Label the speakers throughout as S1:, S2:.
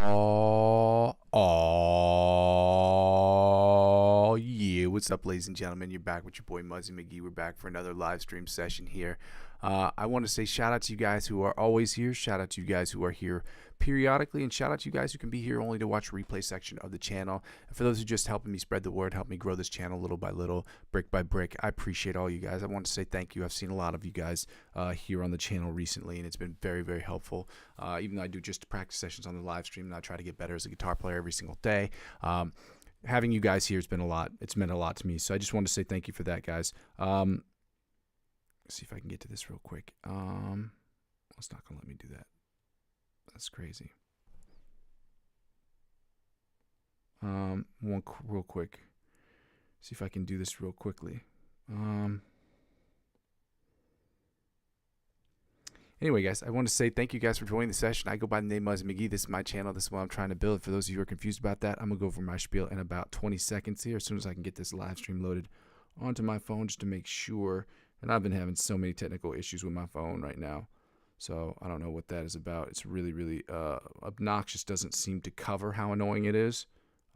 S1: Yeah. What's up, ladies and gentlemen? You're back with your boy Muzzy McGee. We're back for another live stream session here. I want to say shout out to you guys who are always here. Shout out to you guys who are here periodically, and shout out to you guys who can be here only to watch the replay section of the channel. And for those who just helping me spread the word, help me grow this channel little by little, brick by brick, I appreciate all you guys. I want to say thank you. I've seen a lot of you guys here on the channel recently, and it's been very, very helpful. Even though I do just practice sessions on the live stream, and I try to get better as a guitar player every single day. Having you guys here has been a lot. It's meant a lot to me. So I just want to say thank you for that, guys. Let's see if I can get to this real quick. It's not going to let me do that. That's crazy. Real quick. See if I can do this real quickly. Anyway, guys, I want to say thank you guys for joining the session. I go by the name Muzzy McGee. This is my channel. This is what I'm trying to build. For those of you who are confused about that, I'm going to go over my spiel in about 20 seconds here as soon as I can get this live stream loaded onto my phone just to make sure. And I've been having so many technical issues with my phone right now. So I don't know what that is about. It's really, really obnoxious. Doesn't seem to cover how annoying it is.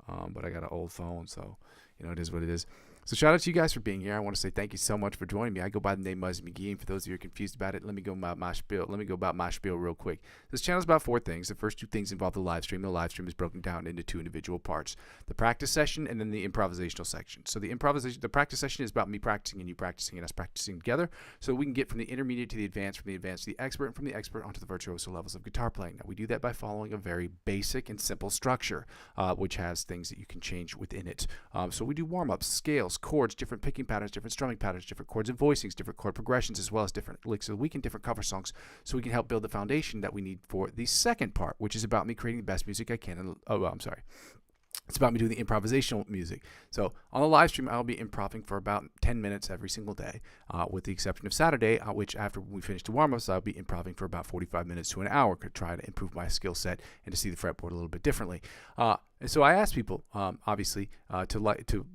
S1: But I got an old phone, so, you know, it is what it is. So shout out to you guys for being here. I want to say thank you so much for joining me. I go by the name Muzzy McGee, and for those of you who are confused about it, let me go about my spiel. Let me go about my spiel real quick. This channel is about 4 things. The first 2 things involve the live stream. The live stream is broken down into 2 individual parts: the practice session and then the improvisational section. So the practice session is about me practicing and you practicing and us practicing together, so we can get from the intermediate to the advanced, from the advanced to the expert, and from the expert onto the virtuoso levels of guitar playing. Now we do that by following a very basic and simple structure, which has things that you can change within it. So we do warm-ups, scales, chords, different picking patterns, different strumming patterns, different chords and voicings, different chord progressions, as well as different licks of the week and different cover songs, so we can help build the foundation that we need for the second part, which is about me creating the best music I can. It's about me doing the improvisational music. So on the live stream, I'll be improving for about 10 minutes every single day, with the exception of Saturday, which after we finish the warm-ups, I'll be improving for about 45 minutes to an hour to try to improve my skill set and to see the fretboard a little bit differently. And so I ask people, obviously, to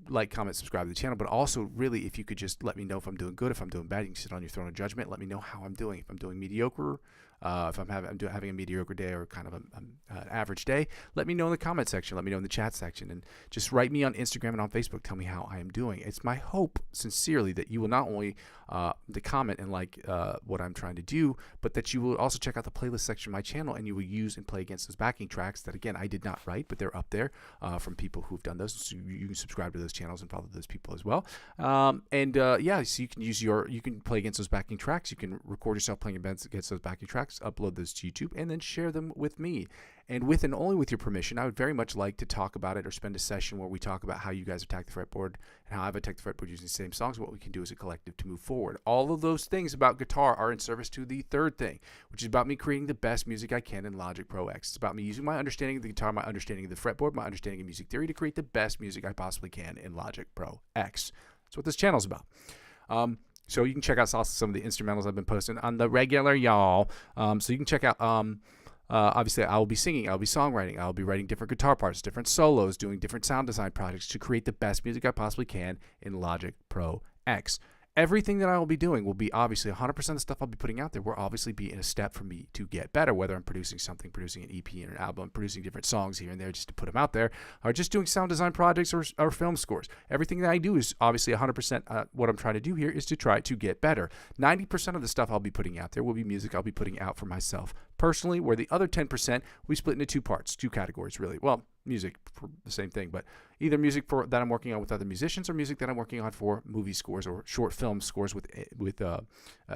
S1: like, comment, subscribe to the channel, but also really if you could just let me know if I'm doing good, if I'm doing bad. You can sit on your throne of judgment. Let me know how I'm doing. If I'm doing mediocre, if I'm having a mediocre day or kind of an average day, let me know in the comment section. Let me know in the chat section, and just write me on Instagram and on Facebook. Tell me how I am doing. It's my hope, sincerely, that you will not only comment and like what I'm trying to do, but that you will also check out the playlist section of my channel, and you will use and play against those backing tracks that, again, I did not write, but they're up there from people who've done those. So you can subscribe to those channels and follow those people as well. Yeah, so you can you can play against those backing tracks. You can record yourself playing against those backing tracks, upload those to YouTube, and then share them with me. And with and only with your permission, I would very much like to talk about it or spend a session where we talk about how you guys attack the fretboard and how I've attacked the fretboard using the same songs, what we can do as a collective to move forward. All of those things about guitar are in service to the third thing, which is about me creating the best music I can in Logic Pro X. It's about me using my understanding of the guitar, my understanding of the fretboard, my understanding of music theory to create the best music I possibly can in Logic Pro X. That's what this channel is about. So you can check out some of the instrumentals I've been posting on the regular, y'all. So you can check out, obviously, I'll be singing, I'll be songwriting, I'll be writing different guitar parts, different solos, doing different sound design projects to create the best music I possibly can in Logic Pro X. Everything that I will be doing will be obviously 100% of the stuff I'll be putting out there will obviously be in a step for me to get better, whether I'm producing something, producing an EP and an album, producing different songs here and there just to put them out there, or just doing sound design projects or film scores. Everything that I do is obviously 100% what I'm trying to do here is to try to get better. 90% of the stuff I'll be putting out there will be music I'll be putting out for myself personally, where the other 10% we split into 2 parts, 2 categories really. Well, music for the same thing, but either music that I'm working on with other musicians or music that I'm working on for movie scores or short film scores with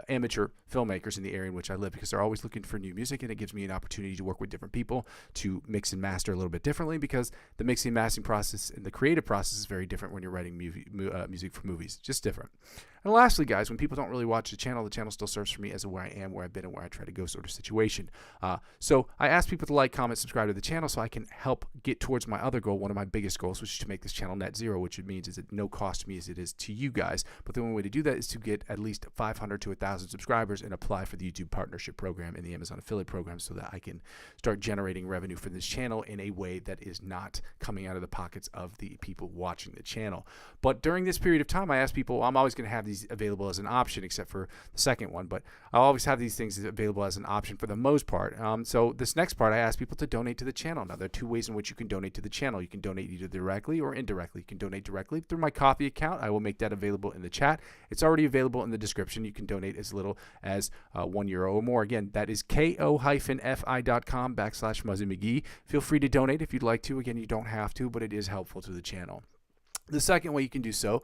S1: amateur filmmakers in the area in which I live, because they're always looking for new music, and it gives me an opportunity to work with different people to mix and master a little bit differently, because the mixing and mastering process and the creative process is very different when you're writing music for movies. Just different. And lastly, guys, when people don't really watch the channel still serves for me as a where I am, where I've been, and where I try to go sort of situation. So I ask people to like, comment, subscribe to the channel so I can help get towards my other goal, one of my biggest goals, which is to make this channel net zero, which means is at no cost to me as it is to you guys. But the only way to do that is to get at least 500 to 1,000 subscribers and apply for the YouTube partnership program and the Amazon affiliate program, so that I can start generating revenue for this channel in a way that is not coming out of the pockets of the people watching the channel. But during this period of time, I ask people, I'm always going to have these available as an option, except for the second one. But I'll always have these things available as an option for the most part. So this next part, I ask people to donate to the channel. Now, there are two ways in which you can donate to the channel. You can donate either directly or indirectly. You can donate directly through my Ko-fi account. I will make that available in the chat. It's already available in the description. You can donate as little as €1 or more. Again, that is ko-fi.com/Muzzy McGee. Feel free to donate if you'd like to. Again, you don't have to, but it is helpful to the channel. The second way you can do so,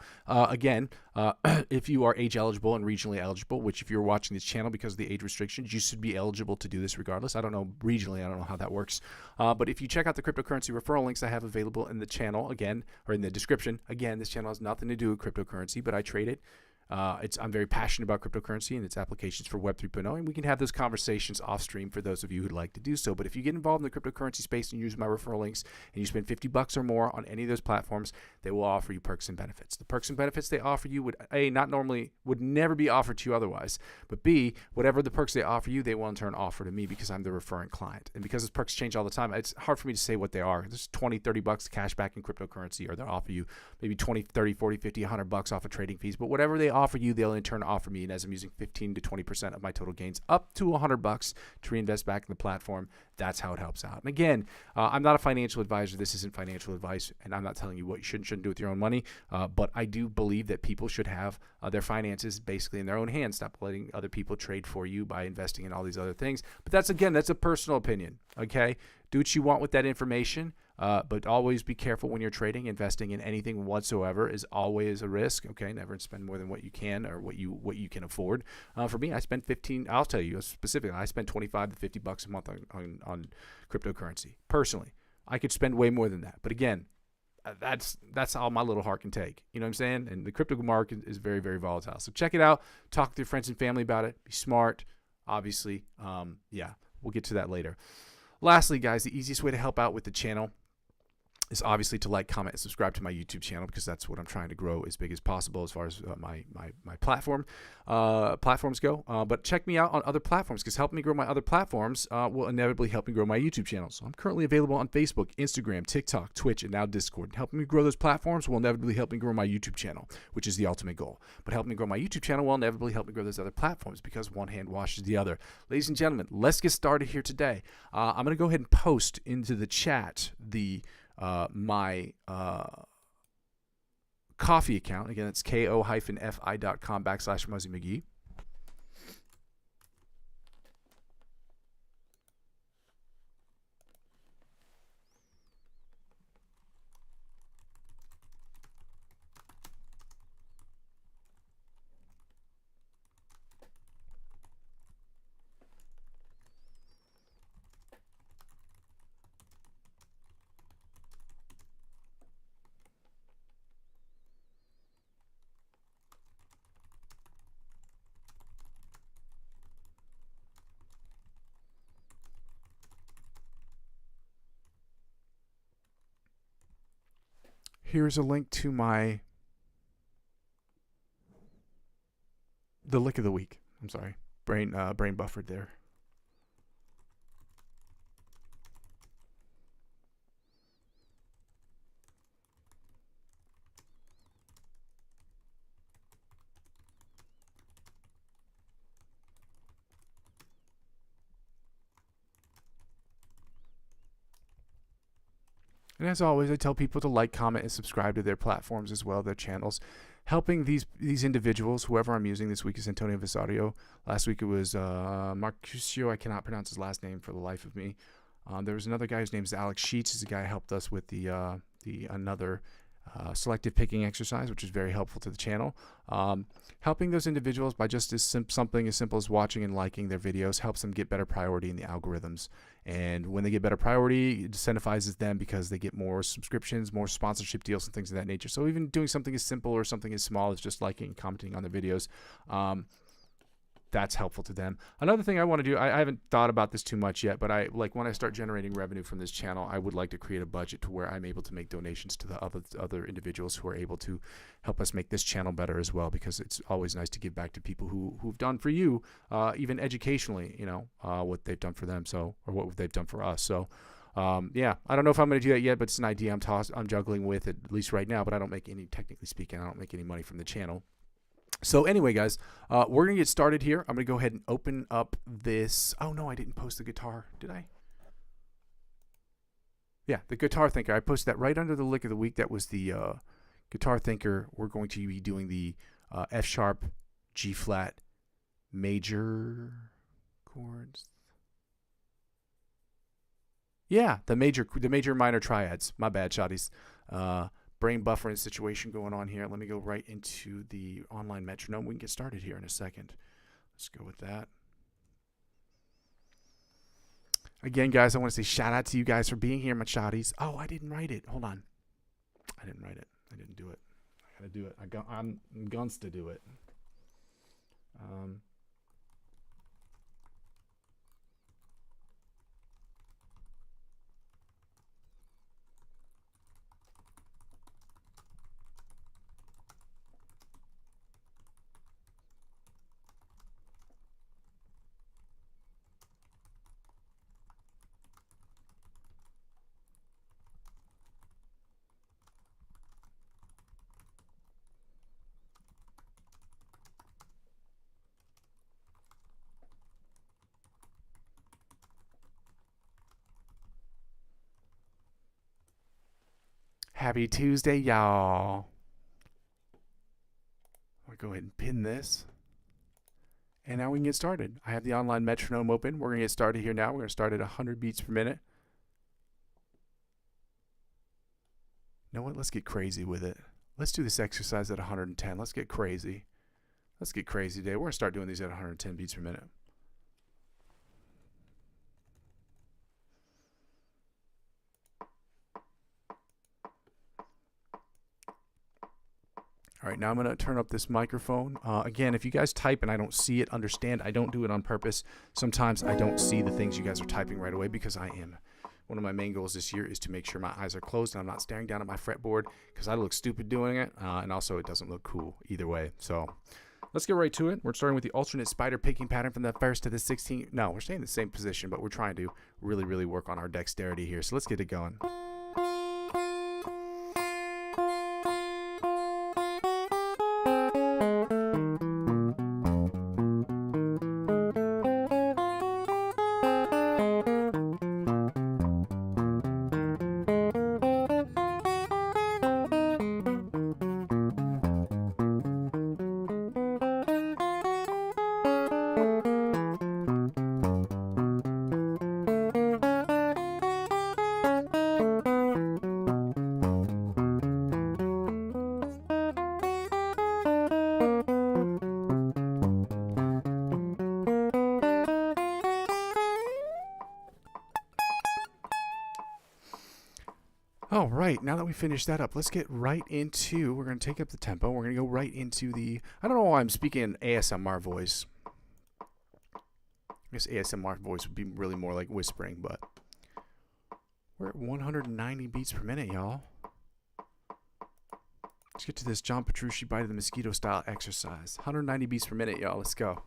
S1: if you are age eligible and regionally eligible, which if you're watching this channel because of the age restrictions, you should be eligible to do this regardless. I don't know regionally, I don't know how that works. But if you check out the cryptocurrency referral links I have available in the channel, again, or in the description, again, this channel has nothing to do with cryptocurrency, but I trade it. I'm very passionate about cryptocurrency and its applications for Web 3.0, and we can have those conversations off stream for those of you who'd like to do so. But if you get involved in the cryptocurrency space and use my referral links and you spend $50 or more on any of those platforms, they will offer you perks and benefits. The perks and benefits they offer you would never be offered to you otherwise, but B, whatever the perks they offer you, they will in turn offer to me because I'm the referring client. And because those perks change all the time, it's hard for me to say what they are. There's $20, $30 cash back in cryptocurrency, or they'll offer you maybe 20, 30, 40, 50, $100 off of trading fees, but whatever they offer you, they'll in turn offer me, and as I'm using 15 to 20% of my total gains up to $100 to reinvest back in the platform, that's how it helps out. And again, I'm not a financial advisor. This isn't financial advice, and I'm not telling you what you should and shouldn't do with your own money, but I do believe that people should have their finances basically in their own hands. Stop letting other people trade for you by investing in all these other things. But that's a personal opinion, okay? Do what you want with that information. But always be careful when you're trading. Investing in anything whatsoever is always a risk. Okay, never spend more than what you can or what you can afford. For me, I spend 15. I'll tell you specifically. I spend $25 to $50 a month on cryptocurrency. Personally, I could spend way more than that. But again, that's all my little heart can take. You know what I'm saying? And the crypto market is very, very volatile. So check it out. Talk to your friends and family about it. Be smart. Obviously, yeah, we'll get to that later. Lastly, guys, the easiest way to help out with the channel is obviously to like, comment, and subscribe to my YouTube channel, because that's what I'm trying to grow as big as possible as far as my platforms go. But check me out on other platforms, because helping me grow my other platforms will inevitably help me grow my YouTube channel. So I'm currently available on Facebook, Instagram, TikTok, Twitch, and now Discord. Helping me grow those platforms will inevitably help me grow my YouTube channel, which is the ultimate goal. But helping me grow my YouTube channel will inevitably help me grow those other platforms, because one hand washes the other. Ladies and gentlemen, let's get started here today. I'm going to go ahead and post into the chat my Ko-fi account. Again, it's ko-fi.com/Muzzy McGee. Here's a link to the lick of the week. I'm sorry, brain buffered there. And as always, I tell people to like, comment, and subscribe to their platforms as well, their channels. Helping these individuals, whoever I'm using this week is Antonio Visario. Last week it was Marcusio. I cannot pronounce his last name for the life of me. There was another guy whose name is Alex Sheets. He's the guy who helped us with another selective picking exercise, which is very helpful to the channel. Helping those individuals by just something as simple as watching and liking their videos helps them get better priority in the algorithms. And when they get better priority, it incentivizes them because they get more subscriptions, more sponsorship deals, and things of that nature. So even doing something as simple or something as small as just liking and commenting on their videos, that's helpful to them. Another thing I want to do, I haven't thought about this too much yet, but when I start generating revenue from this channel, I would like to create a budget to where I'm able to make donations to the other individuals who are able to help us make this channel better as well, because it's always nice to give back to people who've done for you, even educationally, what they've done for them, or what they've done for us. So yeah, I don't know if I'm going to do that yet, but it's an idea I'm juggling with, at least right now, but technically speaking, I don't make any money from the channel. So anyway, guys, we're going to get started here. I'm going to go ahead and open up this. Oh, no, I didn't post the guitar. Did I? Yeah, the Guitar Thinker. I posted that right under the lick of the week. That was the Guitar Thinker. We're going to be doing the F sharp, G flat, major chords. Yeah, the major minor triads. My bad, shotties. Brain buffering situation going on here. Let me go right into the online metronome. We can get started here in a second. Let's go with that. Again, guys, I want to say shout out to you guys for being here, my shotties. Oh, I didn't write it. Hold on. I didn't write it. I didn't do it. I gotta do it. I'm guns to do it. Happy Tuesday, y'all. I'll go ahead and pin this. And now we can get started. I have the online metronome open. We're going to get started here now. We're going to start at 100 beats per minute. You know what? Let's get crazy with it. Let's do this exercise at 110. Let's get crazy. Let's get crazy today. We're going to start doing these at 110 beats per minute. All right, now I'm going to turn up this microphone. Again, if you guys type and I don't see it, understand, I don't do it on purpose. Sometimes I don't see the things you guys are typing right away because I am. One of my main goals this year is to make sure my eyes are closed and I'm not staring down at my fretboard because I look stupid doing it, and also it doesn't look cool either way. So let's get right to it. We're starting with the alternate spider picking pattern from the 1st to the 16th. No, we're staying in the same position, but we're trying to really, really work on our dexterity here. So let's get it going. All right, now that we finished that up, let's get right into, we're going to take up the tempo. We're going to go right into the, I don't know why I'm speaking in ASMR voice. I guess ASMR voice would be really more like whispering, but we're at 190 beats per minute, y'all. Let's get to this John Petrucci Bite of the Mosquito style exercise. 190 beats per minute, y'all. Let's go.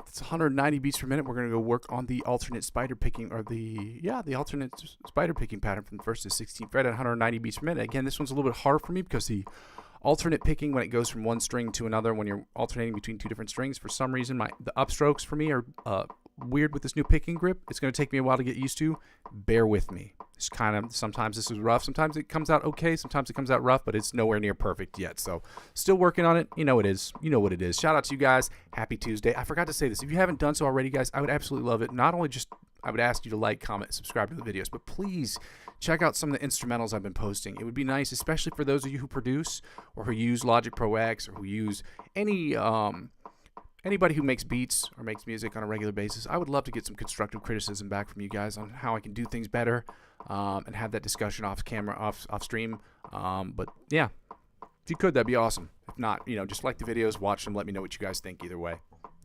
S1: It's 190 beats per minute. We're going to go work on the alternate spider picking, or the alternate spider picking pattern from the 1st to 16th fret at 190 beats per minute. Again, this one's a little bit hard for me because the alternate picking, when it goes from one string to another, when you're alternating between two different strings, for some reason the upstrokes for me are weird with this new picking grip. It's going to take me a while to get used to. Bear with me. It's kind of, sometimes this is rough. Sometimes it comes out okay. Sometimes it comes out rough, but it's nowhere near perfect yet. So still working on it. You know it is. You know what it is. Shout out to you guys. Happy Tuesday. I forgot to say this. If you haven't done so already, guys, I would absolutely love it. Not only just, I would ask you to like, comment, subscribe to the videos, but please check out some of the instrumentals I've been posting. It would be nice, especially for those of you who produce or who use Logic Pro X or who use anybody who makes beats or makes music on a regular basis. I would love to get some constructive criticism back from you guys on how I can do things better, and have that discussion off camera, off stream. But yeah, if you could, that'd be awesome. If not, just like the videos, watch them, let me know what you guys think either way.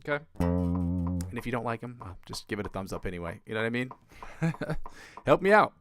S1: Okay? And if you don't like them, well, just give it a thumbs up anyway. You know what I mean? Help me out.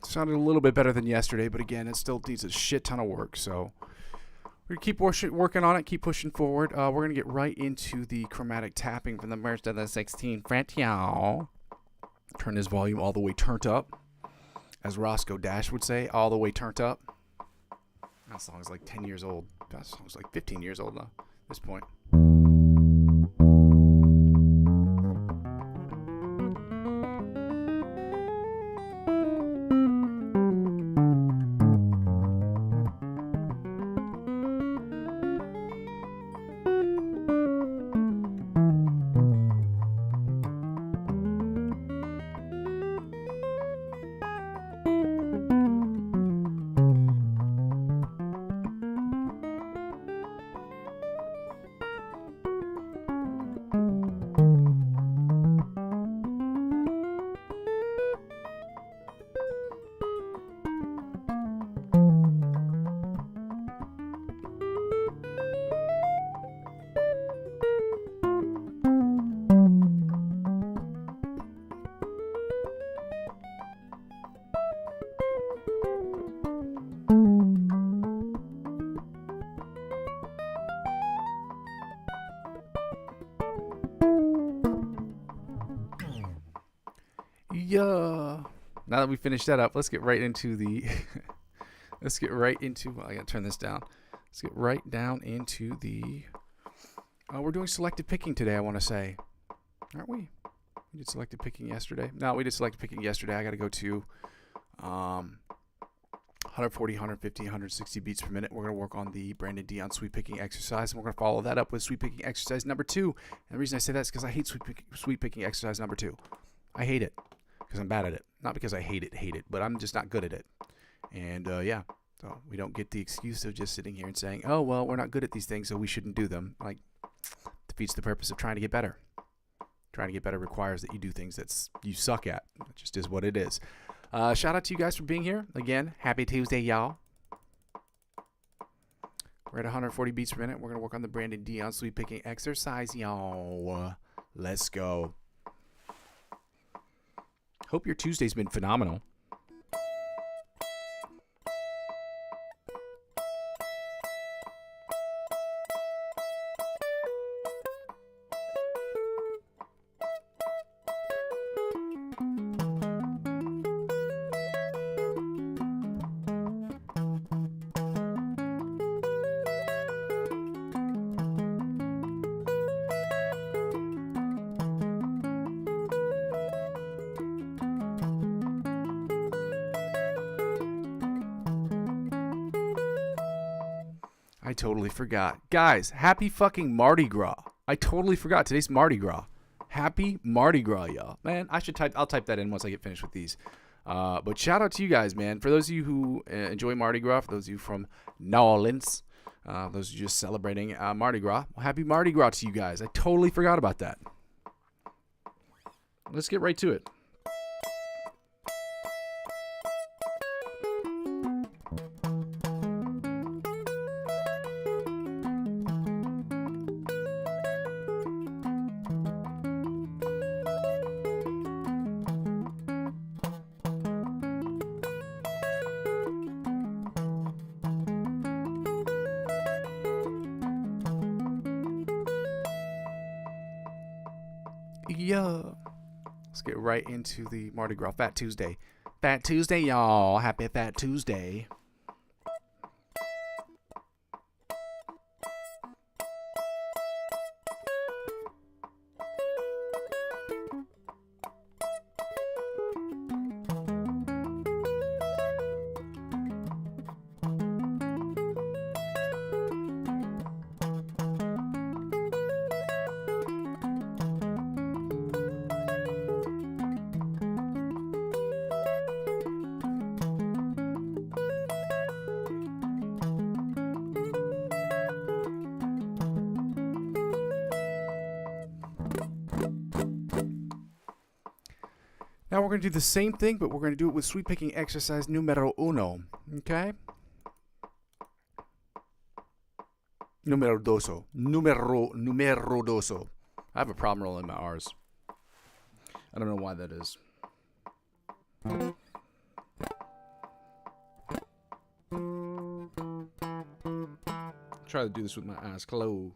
S1: Sounded a little bit better than yesterday, but again, it still needs a shit ton of work. So we're going to keep working on it, keep pushing forward. We're going to get right into the chromatic tapping from the first of the 16 fret, y'all. Turn this volume all the way turned up. As Roscoe Dash would say, all the way turned up. That song's like 10 years old. That song's like 15 years old now at this point. Yeah. Now that we finished that up, let's get right into the well, I gotta turn this down. Let's get right down into the we're doing selective picking today, I want to say. Aren't we? We did selective picking yesterday. No, we did selective picking yesterday. I gotta go to 140, 150, 160 beats per minute. We're going to work on the Brandon Dion sweep picking exercise, and we're going to follow that up with sweep picking exercise number 2. And the reason I say that is because I hate sweep picking exercise number 2. I hate it because I'm bad at it. Not because I hate it, but I'm just not good at it. And yeah, so we don't get the excuse of just sitting here and saying, oh, well, we're not good at these things, so we shouldn't do them. Like, defeats the purpose of trying to get better. Trying to get better requires that you do things that you suck at. It just is what it is. Shout out to you guys for being here. Again, happy Tuesday, y'all. We're at 140 beats per minute. We're going to work on the Brandon Dion sweep picking exercise, y'all. Let's go. Hope your Tuesday's been phenomenal. I totally forgot. Guys, happy fucking Mardi Gras. I totally forgot. Today's Mardi Gras. Happy Mardi Gras, y'all. Man, I'll type that in once I get finished with these. But shout out to you guys, man. For those of you who enjoy Mardi Gras, for those of you from New Orleans, those of you just celebrating Mardi Gras, well, happy Mardi Gras to you guys. I totally forgot about that. Let's get right to it. Yeah. Let's get right into the Mardi Gras Fat Tuesday. Fat Tuesday, y'all. Happy Fat Tuesday. Now we're going to do the same thing, but we're going to do it with sweep picking exercise numero uno. Okay? Numero doso. Numero doso. I have a problem rolling my R's. I don't know why that is. Try to do this with my eyes closed.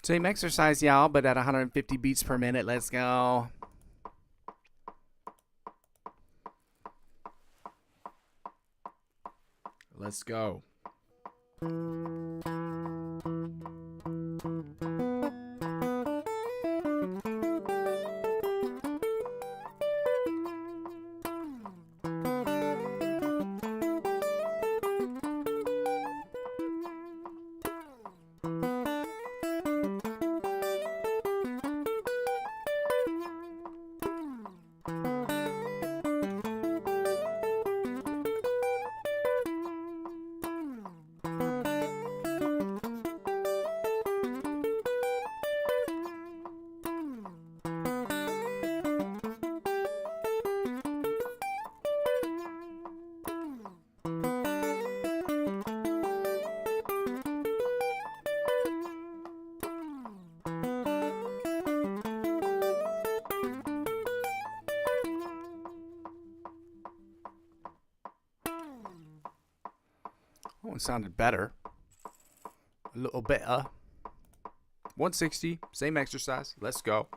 S1: Same exercise, y'all, but at 150 beats per minute. Let's go. Let's go. Oh, it sounded better. A little better. 160, same exercise. Let's go.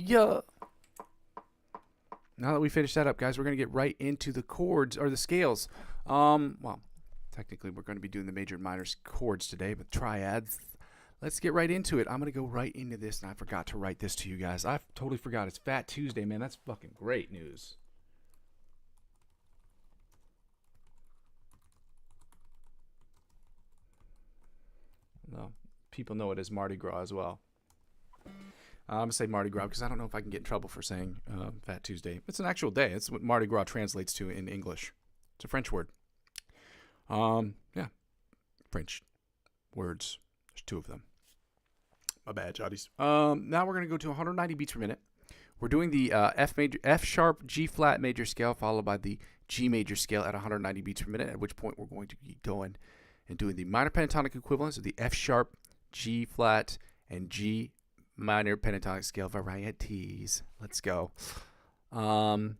S1: Yeah. Now that we finished that up, guys, we're going to get right into the chords or the scales. Well, technically we're going to be doing the major and minor chords today, but triads. Let's get right into it. I'm going to go right into this, and I forgot to write this to you guys. I totally forgot. It's Fat Tuesday, man. That's fucking great news. No, people know it as Mardi Gras as well. I'm going to say Mardi Gras because I don't know if I can get in trouble for saying Fat Tuesday. It's an actual day. It's what Mardi Gras translates to in English. It's a French word. Yeah, French words. There's two of them. My bad, jotties. Now we're going to go to 190 beats per minute. We're doing the F sharp, G flat major scale followed by the G major scale at 190 beats per minute, at which point we're going to be going and doing the minor pentatonic equivalents of the F sharp, G flat, and G minor pentatonic scale varieties. Let's go. I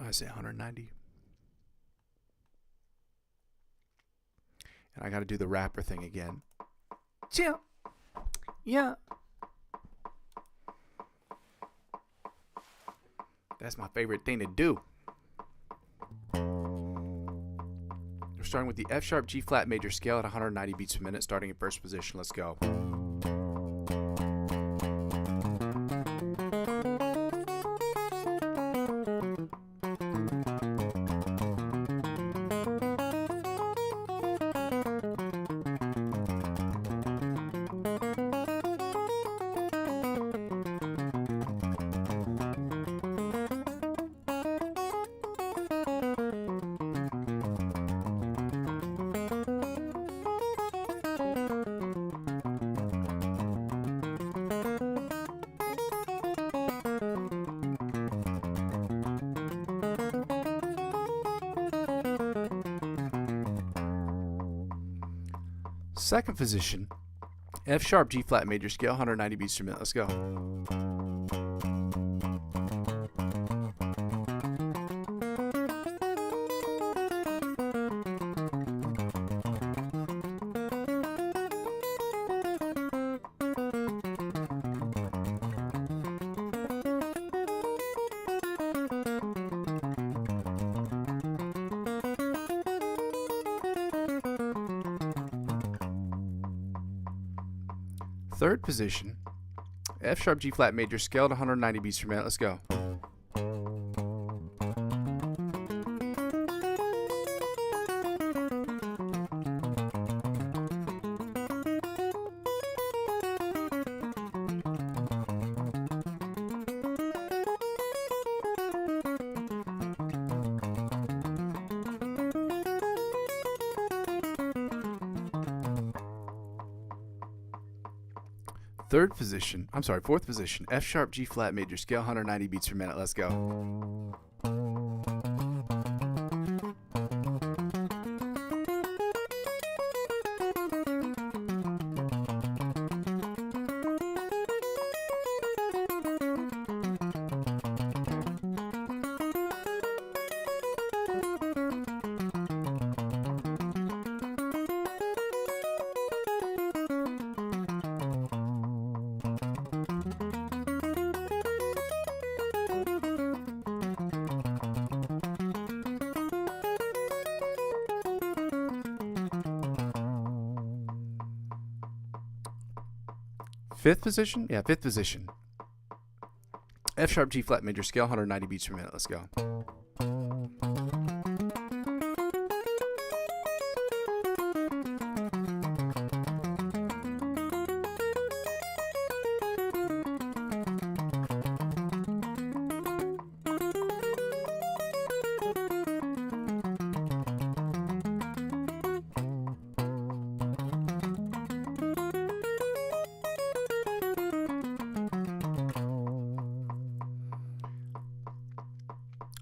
S1: say 190. And I got to do the rapper thing again. Chill. Yeah. That's my favorite thing to do. We're starting with the F sharp, G flat major scale at 190 beats per minute, starting in first position. Let's go. Second position, F sharp, G flat major scale, 190 beats per minute. Let's go. Third position, F sharp, G flat major scale at 190 beats per minute. Let's go. Fourth position, F sharp, G flat major scale, 190 beats per minute. Let's go. Fifth position? Yeah, fifth position. F sharp, G flat major scale, 190 beats per minute. Let's go.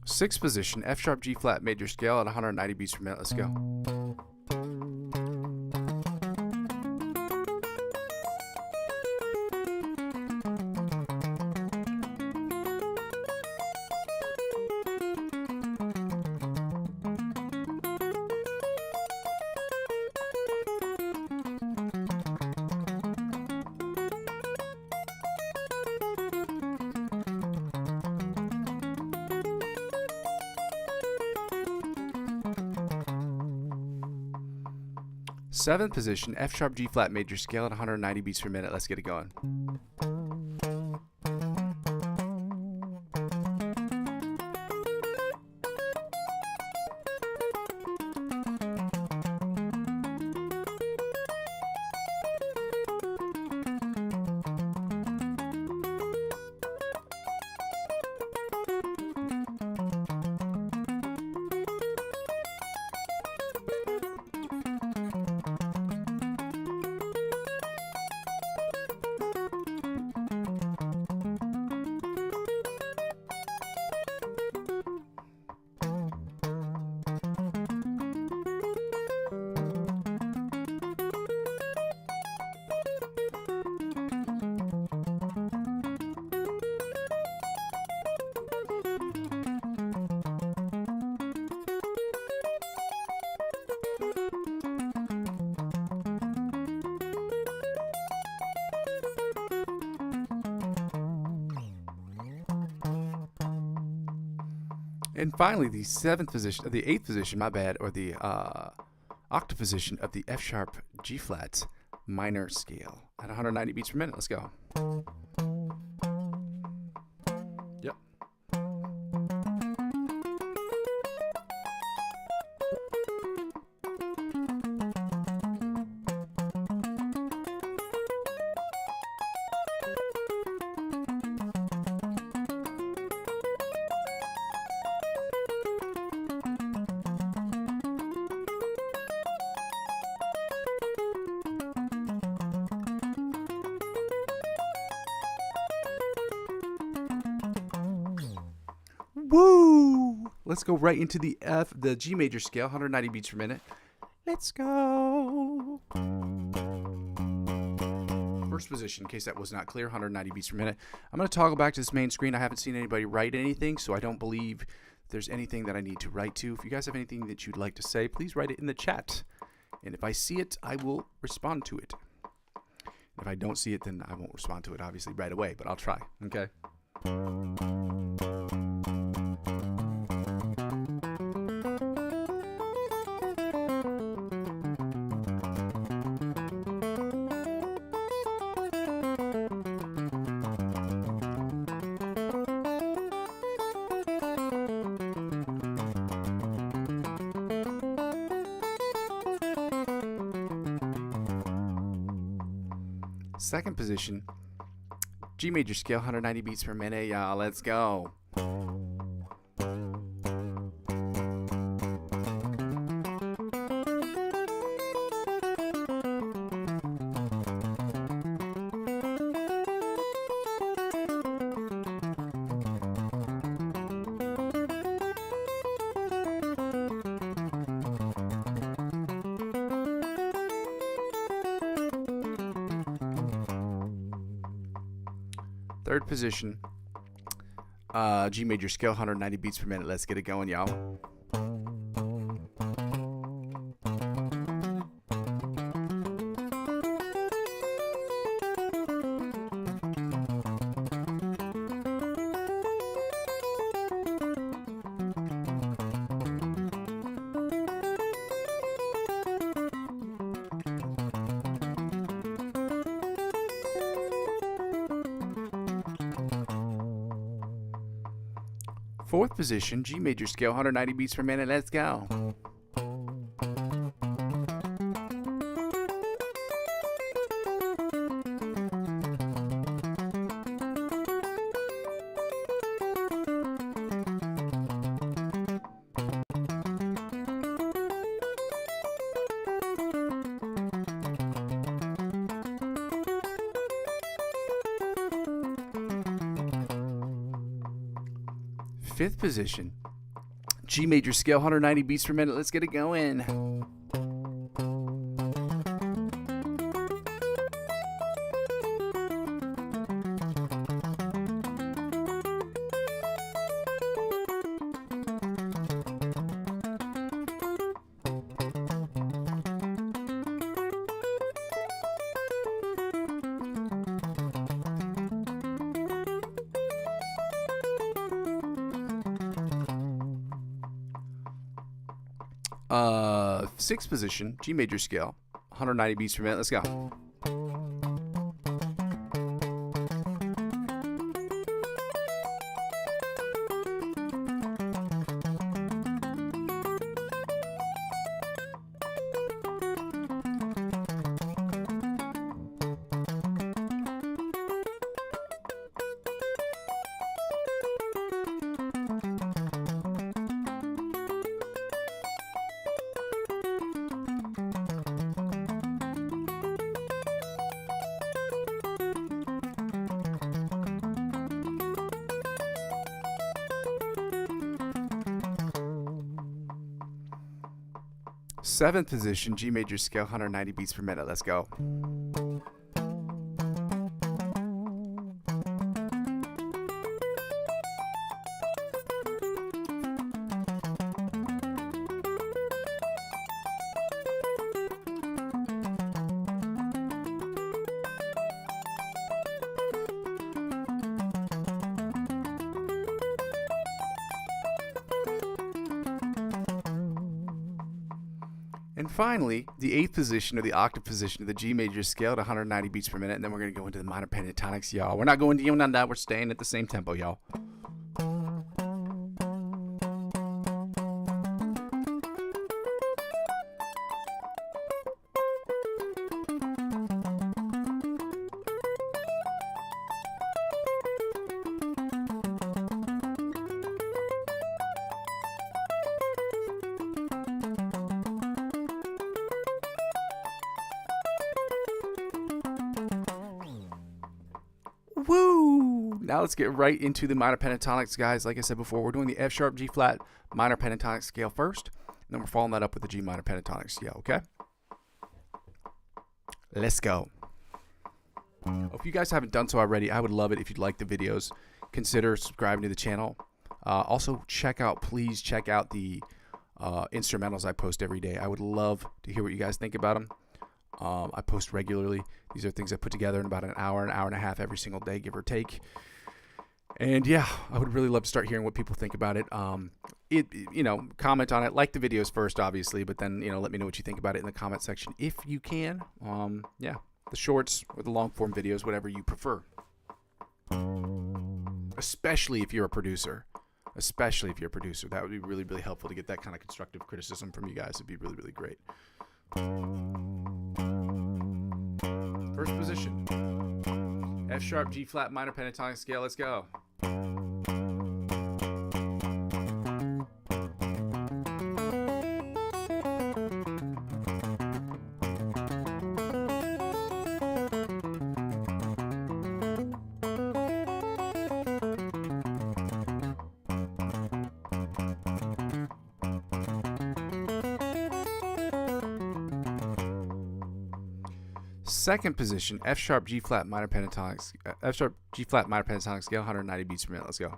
S1: Sixth position, F sharp, G flat major scale at 190 beats per minute. Let's go. 7th position, F sharp G flat major scale at 190 beats per minute. Let's get it going. And finally, the 7th position, the 8th position, my bad, or the octave position of the F sharp G flat minor scale at 190 beats per minute. Let's go. Yep. Woo! Let's go right into the G major scale, 190 beats per minute. Let's go. First position, in case that was not clear, 190 beats per minute. I'm going to toggle back to this main screen. I haven't seen anybody write anything, so I don't believe there's anything that I need to write to. If you guys have anything that you'd like to say, please write it in the chat. And if I see it, I will respond to it. If I don't see it, then I won't respond to it, obviously, right away, but I'll try, okay? Second position, G major scale, 190 beats per minute, y'all. Let's go. Third position, G major scale, 190 beats per minute. Let's get it going, y'all. Fourth position, G major scale, 190 beats per minute. Let's go. Fifth position, G major scale, 190 beats per minute. Let's get it going. Sixth position, G major scale, 190 beats per minute. Let's go. Seventh position, G major scale, 190 beats per minute. Let's go. And finally, the eighth position, or the octave position of the G major scale at 190 beats per minute. And then we're going to go into the minor pentatonics, y'all. We're not going to even on that. We're staying at the same tempo, y'all. Woo! Now let's get right into the minor pentatonics, guys. Like I said before, we're doing the F sharp, G flat minor pentatonic scale first, and then we're following that up with the G minor pentatonic scale, okay? Let's go. If you guys haven't done so already, I would love it if you'd like the videos. Consider subscribing to the channel. Also, please check out the instrumentals I post every day. I would love to hear what you guys think about them. I post regularly. These are things I put together in about an hour and a half every single day, give or take. And yeah, I would really love to start hearing what people think about it. Comment on it. Like the videos first, obviously, but then, let me know what you think about it in the comment section if you can. Yeah, the shorts or the long form videos, whatever you prefer. Especially if you're a producer. That would be really, really helpful to get that kind of constructive criticism from you guys. It'd be really, really great. First position, F sharp, G flat minor pentatonic scale. Let's go. Second position, F sharp, G flat minor pentatonic scale, 190 beats per minute. Let's go.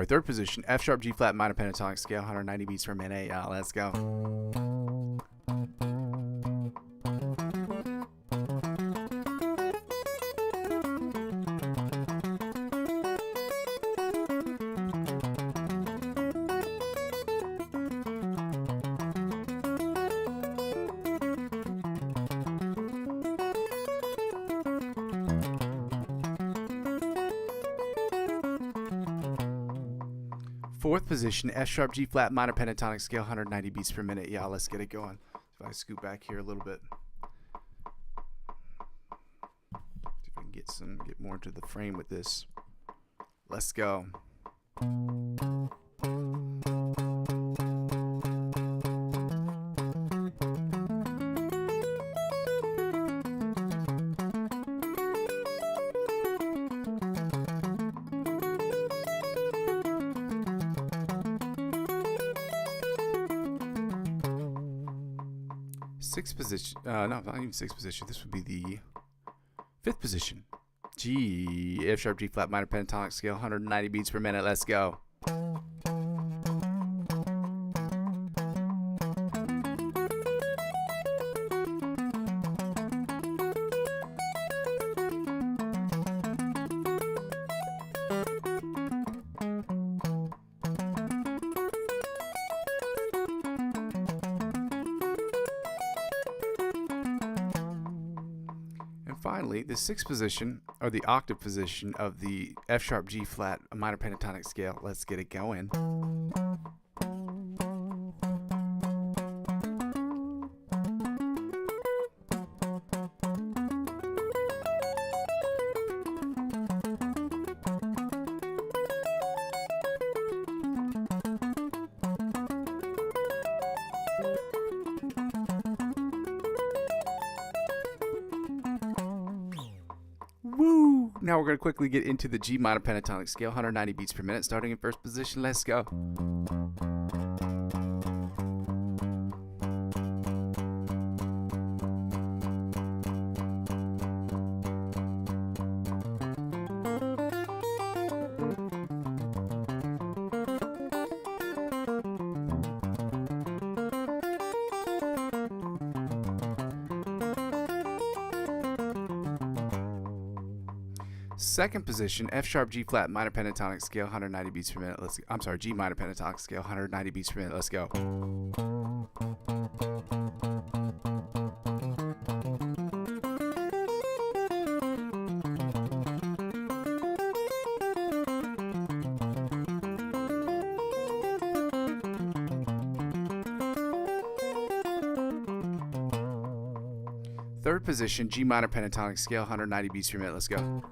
S1: Third position, F sharp, G flat minor pentatonic scale, 190 beats per minute. Let's go. Fourth position, F sharp, G flat minor pentatonic scale, 190 beats per minute. Yeah, let's get it going. If I scoot back here a little bit, see if I can get more into the frame with this. Let's go. Sixth position, no, not even sixth position. This would be the fifth position. G, F sharp, G flat minor pentatonic scale, 190 beats per minute. Let's go. Finally, the sixth position, or the octave position of the F sharp G flat minor pentatonic scale. Let's get it going. Woo! Now we're going to quickly get into the G minor pentatonic scale, 190 beats per minute, starting in first position. Let's go. Second position, F sharp G flat minor pentatonic scale, 190 beats per minute. I'm sorry, G minor pentatonic scale, 190 beats per minute. Let's go. Third position, G minor pentatonic scale, 190 beats per minute. Let's go.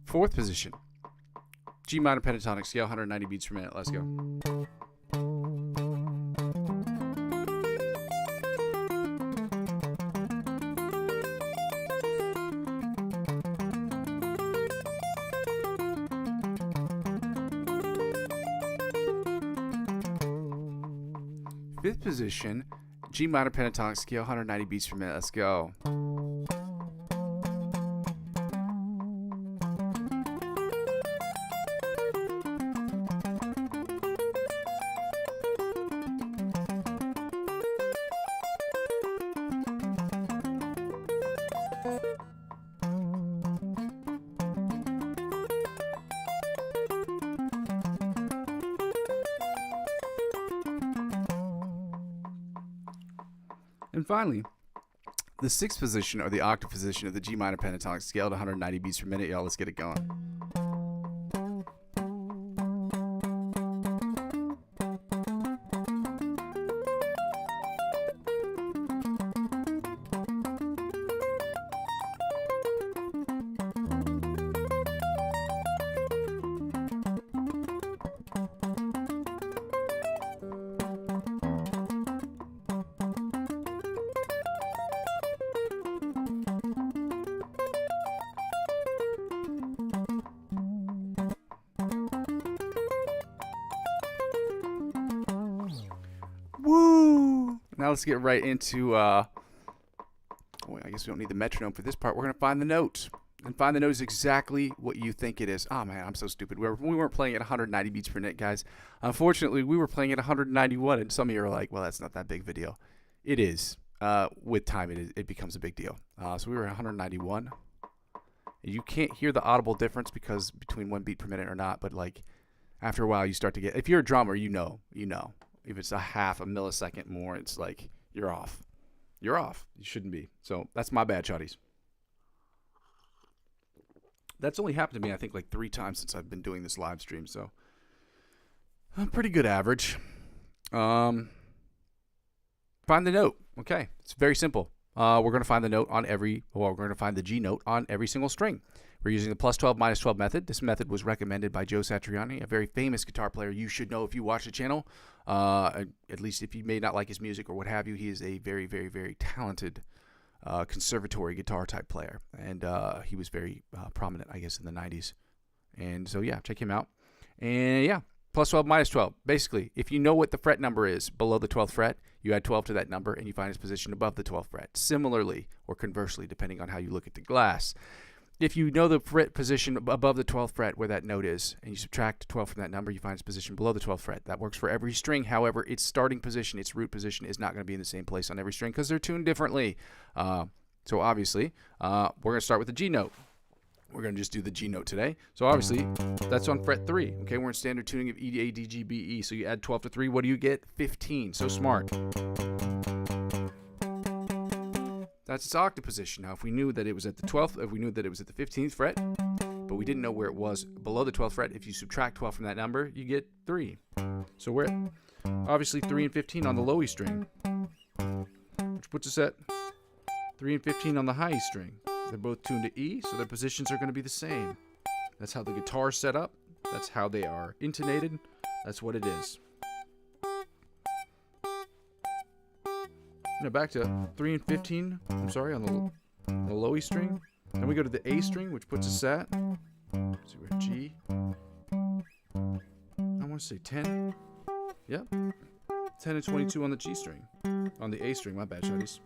S1: Fourth position, G minor pentatonic scale, 190 beats per minute. Let's go. Fifth position, G minor pentatonic scale, 190 beats per minute. Let's go. And finally, the sixth position, or the octave position of the G minor pentatonic scale, at 190 beats per minute. Y'all, let's get it going. Woo! Now let's get right into, I guess we don't need the metronome for this part. We're going to find the note. And find the note is exactly what you think it is. Oh, man, I'm so stupid. We weren't playing at 190 beats per minute, guys. Unfortunately, we were playing at 191, and some of you are like, well, that's not that big of a deal. It is. With time, it becomes a big deal. So we were at 191. You can't hear the audible difference because between 1 beat per minute or not, but like after a while, you start to get, if you're a drummer, you know. If it's a half a millisecond more, it's like you're off. You're off. You shouldn't be. So that's my bad, shotties. That's only happened to me, I think, like 3 times since I've been doing this live stream. So a pretty good average. Find the note. Okay, it's very simple. We're going to find the note on we're going to find the G note on every single string. We're using the plus 12, minus 12 method. This method was recommended by Joe Satriani, a very famous guitar player you should know if you watch the channel. At least if you may not like his music or what have you, he is a very, very, very talented conservatory guitar type player. And he was very prominent, I guess, in the 90s. And so, yeah, check him out. And, yeah, plus 12, minus 12. Basically, if you know what the fret number is below the 12th fret, you add 12 to that number and you find its position above the 12th fret. Similarly, or conversely, depending on how you look at the glass. If you know the fret position above the 12th fret where that note is, and you subtract 12 from that number, you find its position below the 12th fret. That works for every string. However, its starting position, its root position, is not going to be in the same place on every string because they're tuned differently. So obviously, we're going to start with the G note. We're going to just do the G note today. So obviously, that's on fret 3. Okay, we're in standard tuning of E, A, D, G, B, E. So you add 12 to 3. What do you get? 15. So smart. That's its octave position. Now, if we knew that it was at the 12th, if we knew that it was at the 15th fret, but we didn't know where it was below the 12th fret, if you subtract 12 from that number, you get 3. So we're at, obviously, 3 and 15 on the low E string, which puts us at 3 and 15 on the high E string. They're both tuned to E, so their positions are going to be the same. That's how the guitar's set up. That's how they are intonated. That's what it is. Now back to 3 and 15, on the low E string. Then we go to the A string, which puts us at, let's see, we're at G. I want to say 10. Yep. 10 and 22 on the G string. On the A string, my bad, shorties.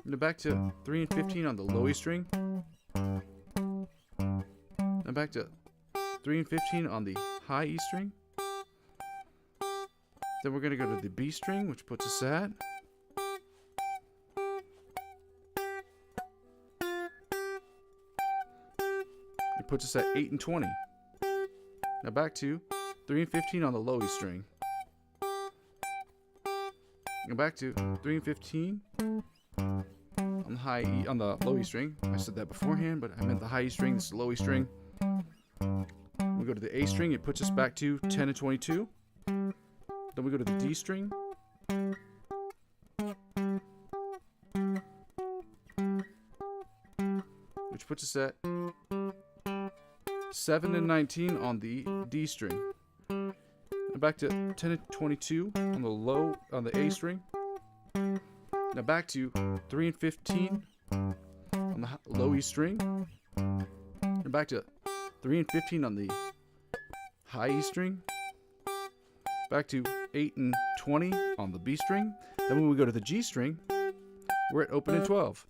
S1: Now back to 3 and 15 on the low E string. Now back to 3 and 15 on the high E string. Then we're going to go to the B string, which puts us at, it puts us at 8 and 20. Now back to 3 and 15 on the low E string. Now back to 3 and 15 on the high E, on the low E string. I said that beforehand, but I meant the high E string. This is the low E string. We go to the A string. It puts us back to 10 and 22. Then we go to the D string. Which puts us at 7 and 19 on the D string. And back to 10 and 22 on the A string. Now back to 3 and 15 on the low E string. And back to 3 and 15 on the high E string. Back to 8 and 20 on the B string. Then when we go to the G string, we're at open and 12.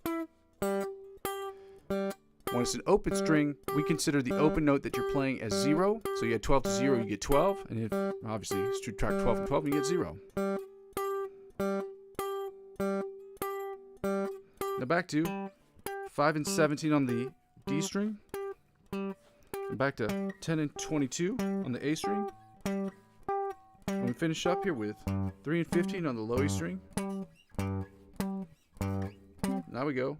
S1: When it's an open string, we consider the open note that you're playing as 0. So you add 12 to 0, you get 12. And if, obviously, subtract 12 from 12, you get 0. Now back to 5 and 17 on the D string. And back to 10 and 22 on the A string. And we finish up here with 3 and 15 on the low E string. Now we go.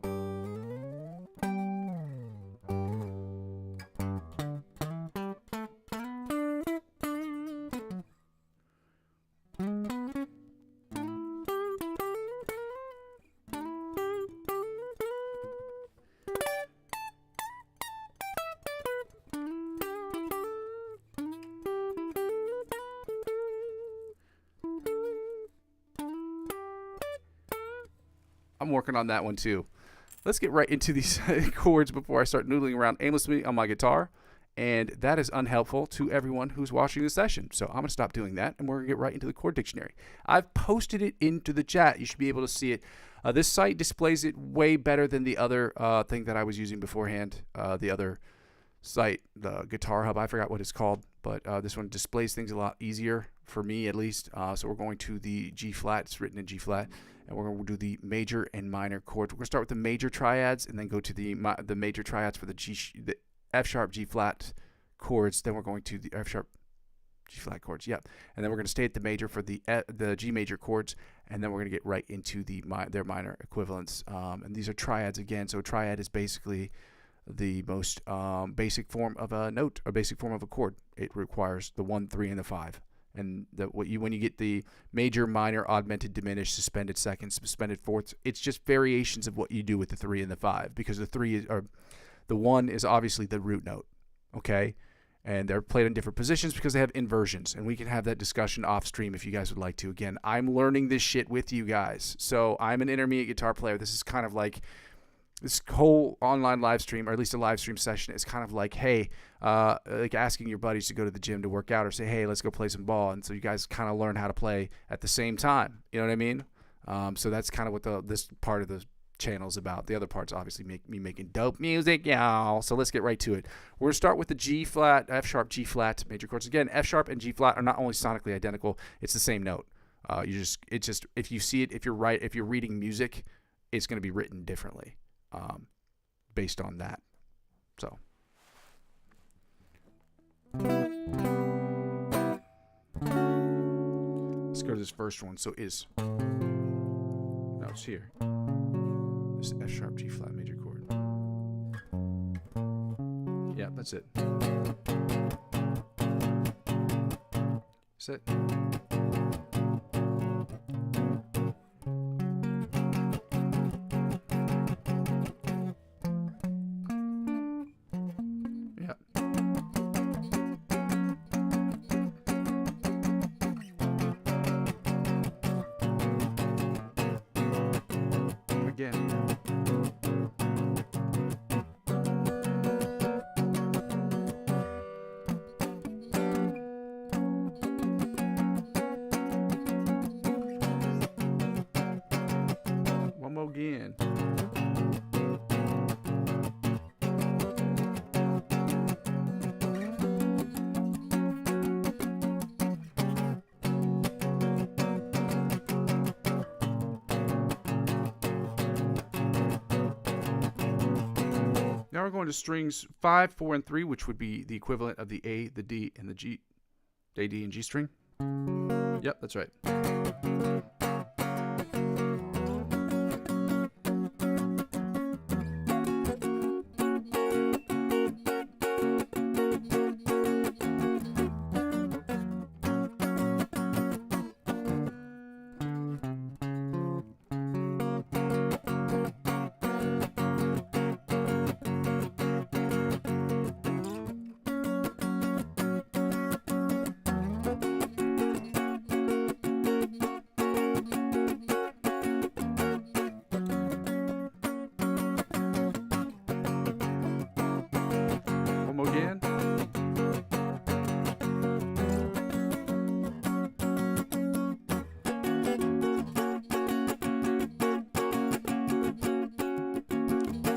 S1: I'm working on that one too. Let's get right into these chords before I start noodling around aimlessly on my guitar. And that is unhelpful to everyone who's watching the session. So I'm going to stop doing that, and we're going to get right into the chord dictionary. I've posted it into the chat. You should be able to see it. This site displays it way better than the other thing that I was using beforehand. The other site, the Guitar Hub, I forgot what it's called. But this one displays things a lot easier, for me at least. So we're going to the G flat. It's written in G flat. And we're going to do the major and minor chords. We're going to start with the major triads and then go to the major triads for the F sharp, G flat chords. Then we're going to the F sharp, G flat chords. Yep. And then we're going to stay at the major for the G major chords. And then we're going to get right into their minor equivalents. And these are triads again. So a triad is basically the most basic form of a note, a basic form of a chord. It requires the 1, 3, and the 5. And when you get the major, minor, augmented, diminished, suspended seconds, suspended fourths, it's just variations of what you do with the 3 and the 5, because the 1 is obviously the root note, okay? And they're played in different positions because they have inversions, and we can have that discussion off stream if you guys would like to. Again, I'm learning this shit with you guys. So I'm an intermediate guitar player. This is kind of like, this whole online live stream, or at least a live stream session, is kind of like, hey, like asking your buddies to go to the gym to work out, or say, hey, let's go play some ball. And so you guys kind of learn how to play at the same time. You know what I mean? So that's kind of what this part of the channel's about. The other part's obviously me making dope music, y'all. So let's get right to it. We're gonna start with the G flat, F sharp, G flat major chords. Again, F sharp and G flat are not only sonically identical, it's the same note. It's just if you see it, if you're reading music, it's gonna be written differently, based on that. So let's go to this first one. So no, it's here. This F sharp, G flat major chord. Yeah, that's it. That's it. Yeah. Again. One more again. Now we're going to strings 5, 4, and 3, which would be the equivalent of the A, the D, and the G, A, D, and G string. Yep, that's right. Again.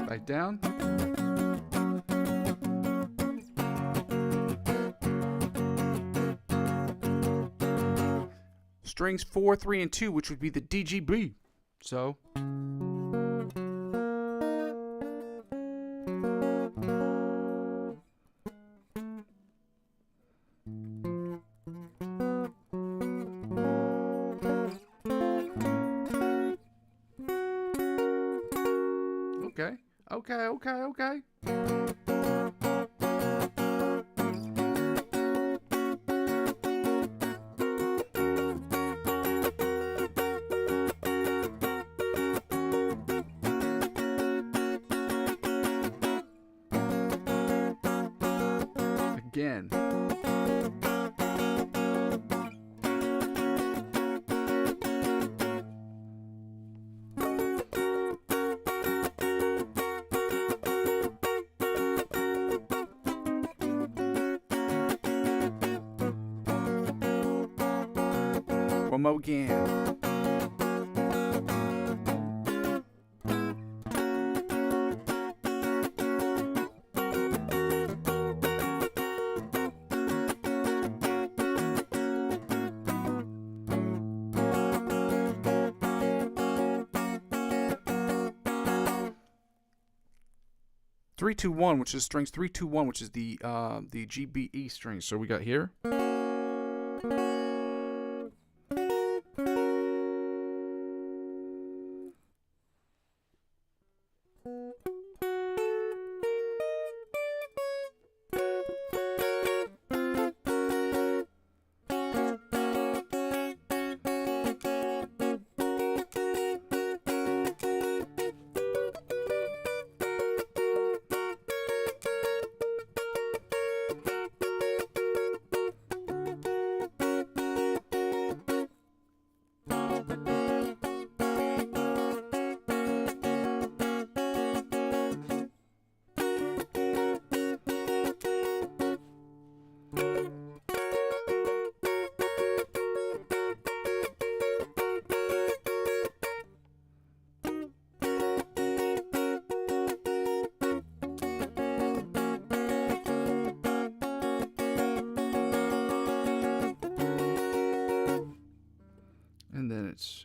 S1: Back down. Strings 4, 3, and 2, which would be the DGB. So okay. Again. One more again. Three, 2, 1, which is strings 3, 2, 1, which is the GBE string. So we got here.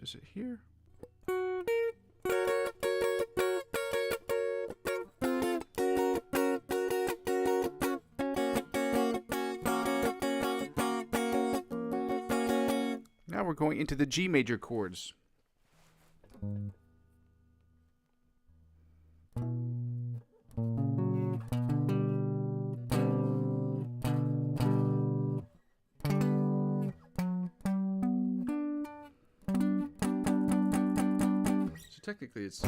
S1: Just here. Now we're going into the G major chords. So technically it's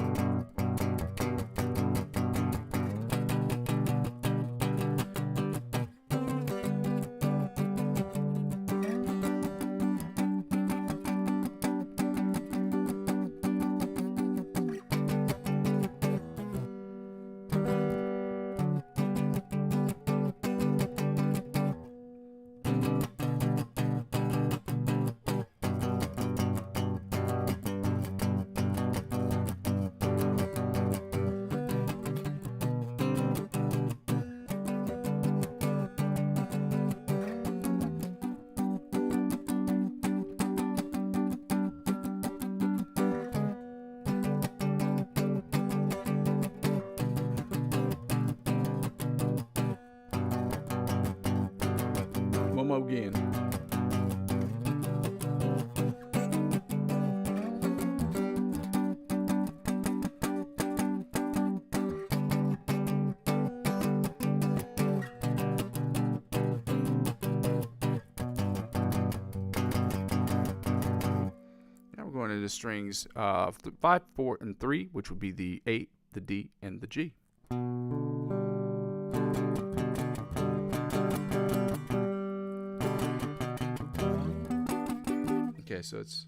S1: one more again. Now we're going into the strings 5, 4, and 3, which would be the A, the D, and the G. Okay, so it's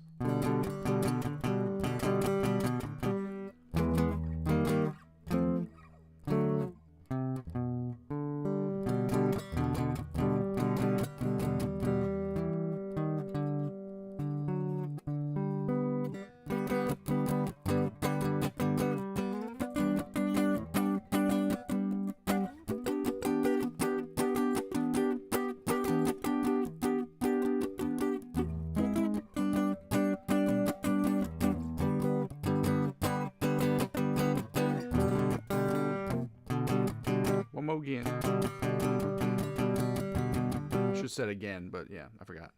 S1: one more again. Should have said again, but yeah, I forgot.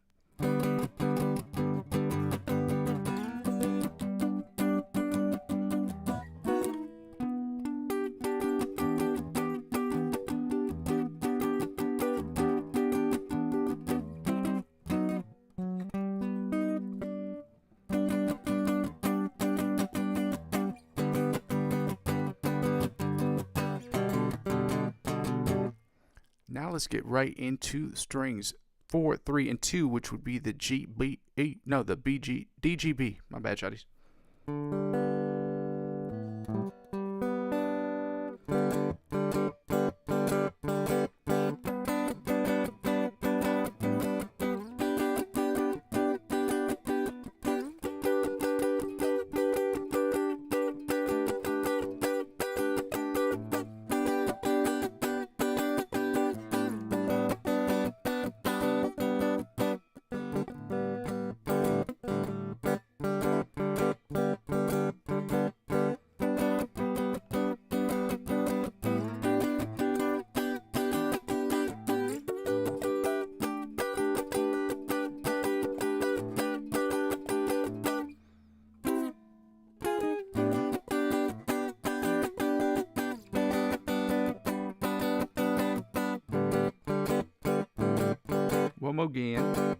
S1: Now let's get right into the strings 4, 3, and 2, which would be the G, B, E, no, the B, G, D, G, B. My bad, shotties. One more again.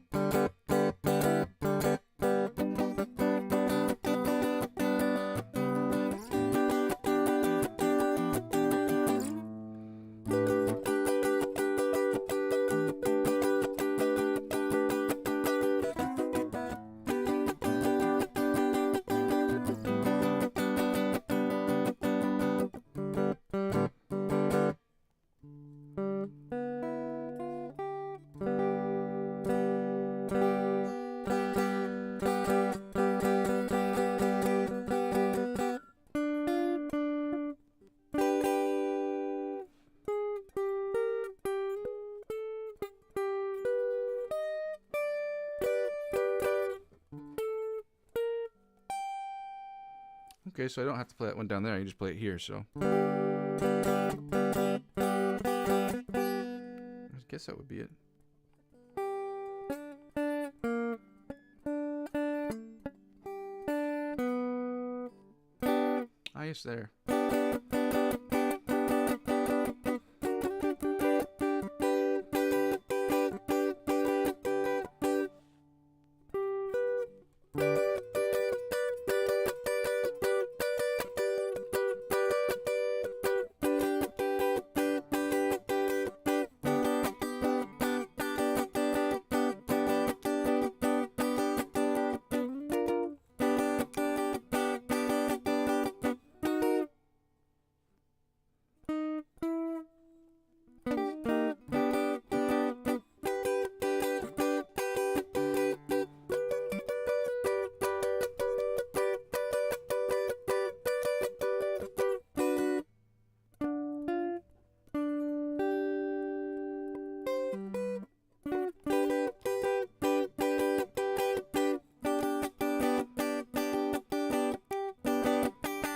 S1: Okay, so I don't have to play that one down there. I can just play it here, so. I guess that would be it. Ah, yes, there.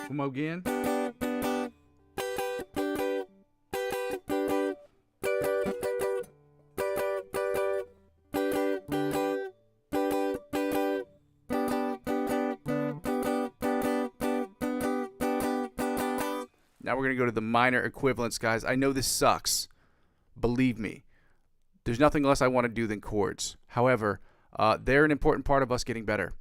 S1: One more again. Now we're going to go to the minor equivalents, guys. I know this sucks. Believe me. There's nothing less I want to do than chords. However, they're an important part of us getting better.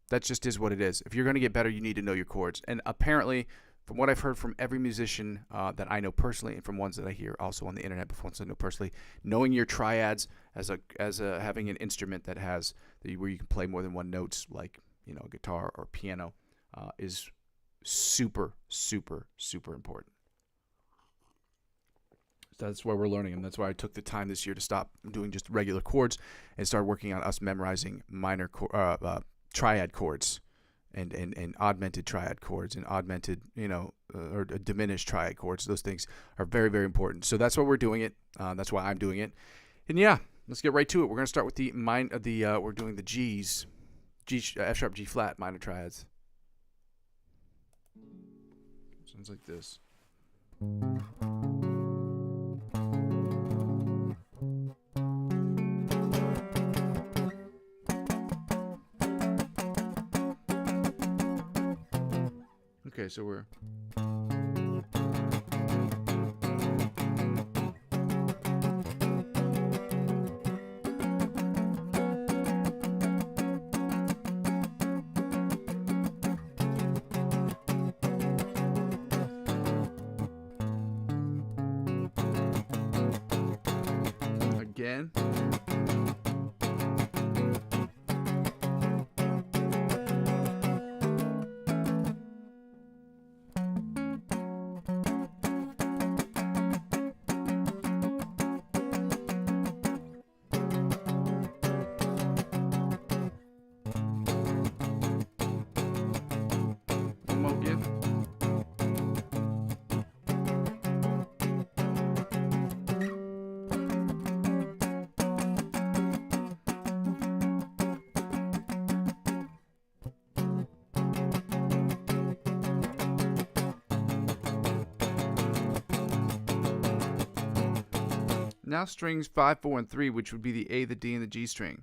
S1: That just is what it is. If you're going to get better, you need to know your chords. And apparently, from what I've heard from every musician that I know personally, and from ones that I hear also on the internet, but ones I know personally, knowing your triads as having an instrument that has where you can play more than one notes, like a guitar or piano, is super, super, super important. So that's why we're learning them. That's why I took the time this year to stop doing just regular chords and start working on us memorizing minor triad chords and augmented triad chords and augmented, or diminished triad chords. Those things are very, very important. So that's why we're doing it. That's why I'm doing it. And yeah, let's get right to it. We're going to start with we're doing the G's, F sharp, G flat minor triads. Sounds like this. Okay, so we're again. One more again. Now strings 5, 4, and 3, which would be the A, the D, and the G string.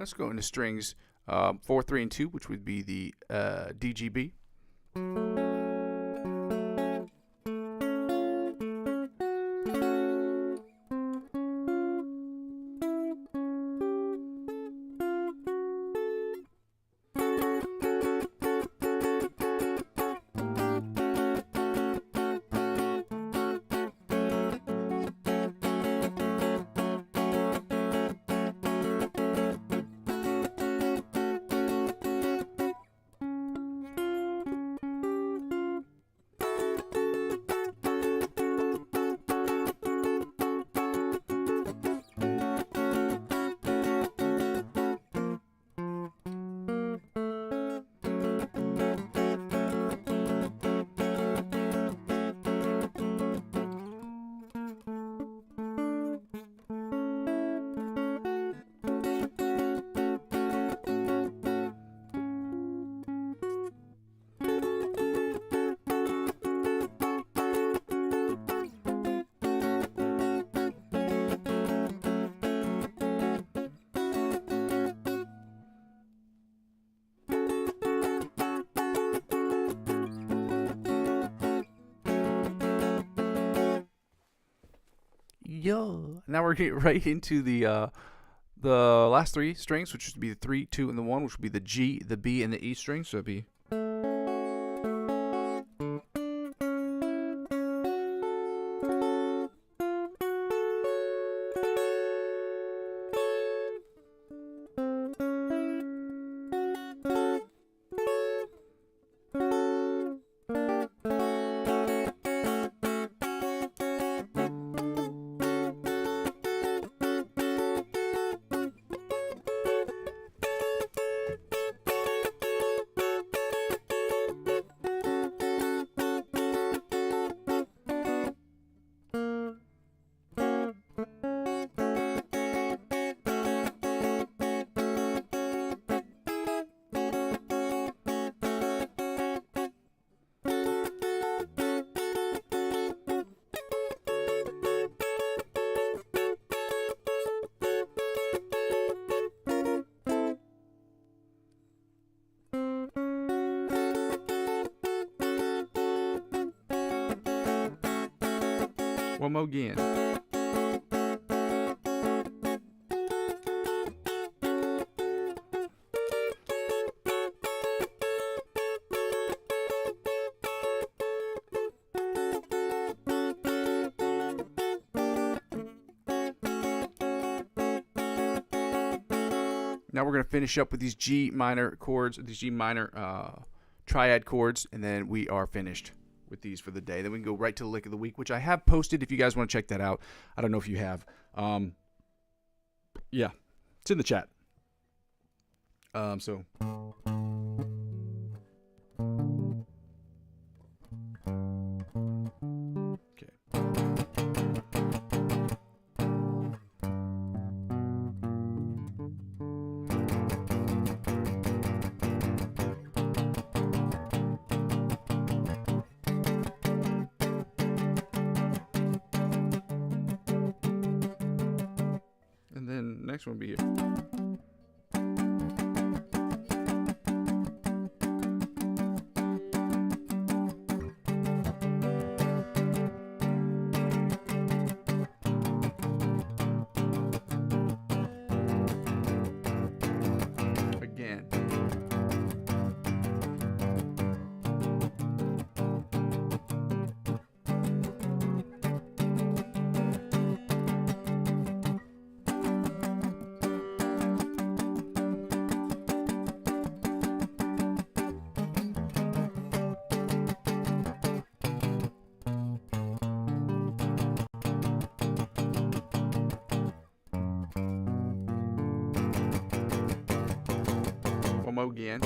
S1: Let's go into strings 4, 3, and 2, which would be the DGB. Yo. Now we're getting right into the last 3 strings, which would be the 3, 2, and the 1, which would be the G, the B, and the E string. So it'd be. One more again. Now we're going to finish up with these G minor chords, these G minor triad chords, and then we are finished with these for the day. Then we can go right to the lick of the week, which I have posted if you guys want to check that out. I don't know if you have. Yeah, it's in the chat. So. Next one will be here. Again. Again.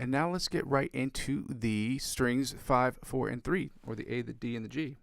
S1: And now let's get right into the strings 5, 4, and 3, or the A, the D, and the G.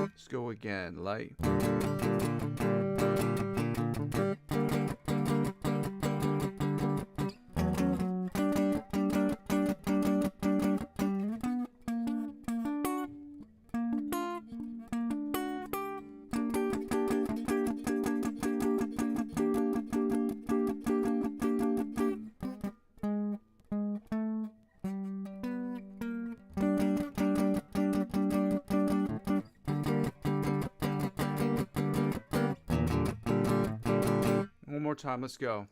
S1: Let's go again, light. One more time, let's go.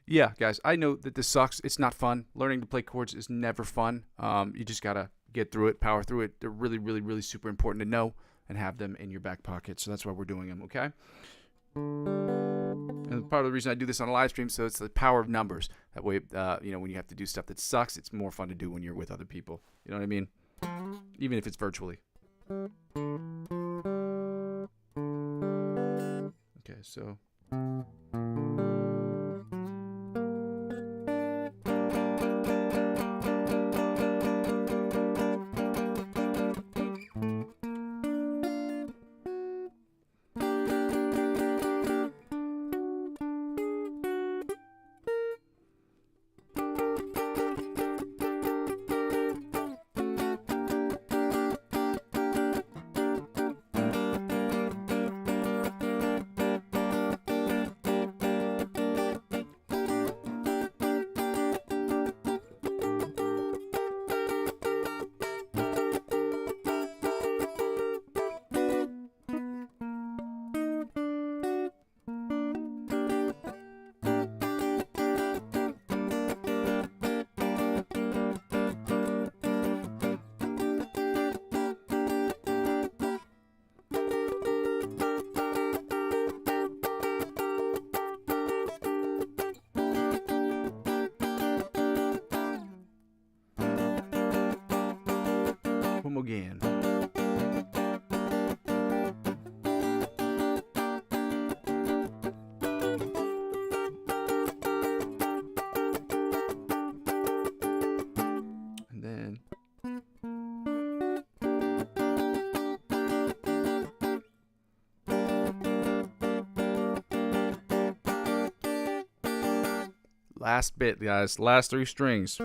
S1: Yeah, guys, I know that this sucks. It's not fun. Learning to play chords is never fun. You just got to get through it, power through it. They're really, really, really super important to know and have them in your back pocket. So that's why we're doing them, okay? And part of the reason I do this on a live stream, so it's the power of numbers. That way, when you have to do stuff that sucks, it's more fun to do when you're with other people. You know what I mean? Even if it's virtually. Okay, so... One more again. And then last bit, guys. Last 3 strings.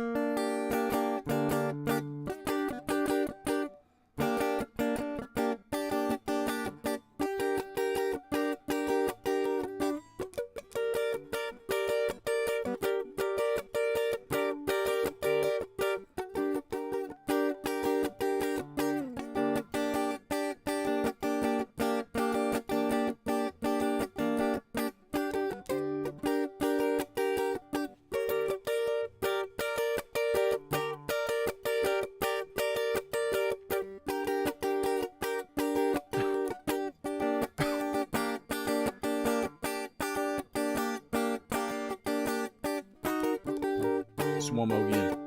S1: Just one more again.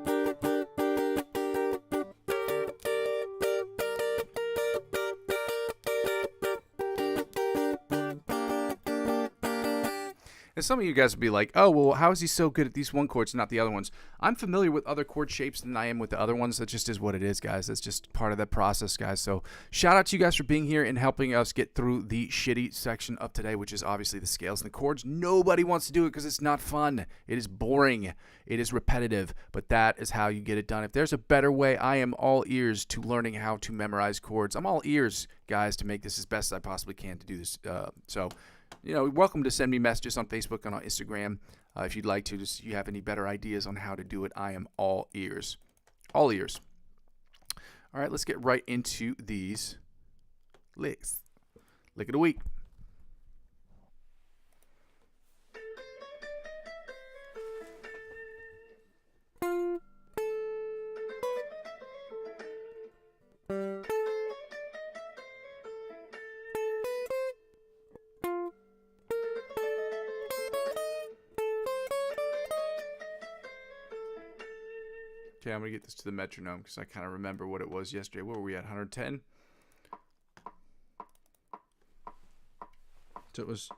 S1: And some of you guys would be like, oh, well, how is he so good at these one chords and not the other ones? I'm familiar with other chord shapes than I am with the other ones. That just is what it is, guys. That's just part of that process, guys. So shout out to you guys for being here and helping us get through the shitty section of today, which is obviously the scales and the chords. Nobody wants to do it because it's not fun. It is boring. It is repetitive, but that is how you get it done. If there's a better way, I am all ears to learning how to memorize chords. I'm all ears, guys, to make this as best as I possibly can to do this. So welcome to send me messages on Facebook and on Instagram if you'd like to. Just you have any better ideas on how to do it. I am all ears. All ears. All right, let's get right into these licks. Lick of the week. Okay, I'm going to get this to the metronome because I kind of remember what it was yesterday. Where were we at? 110? So it was...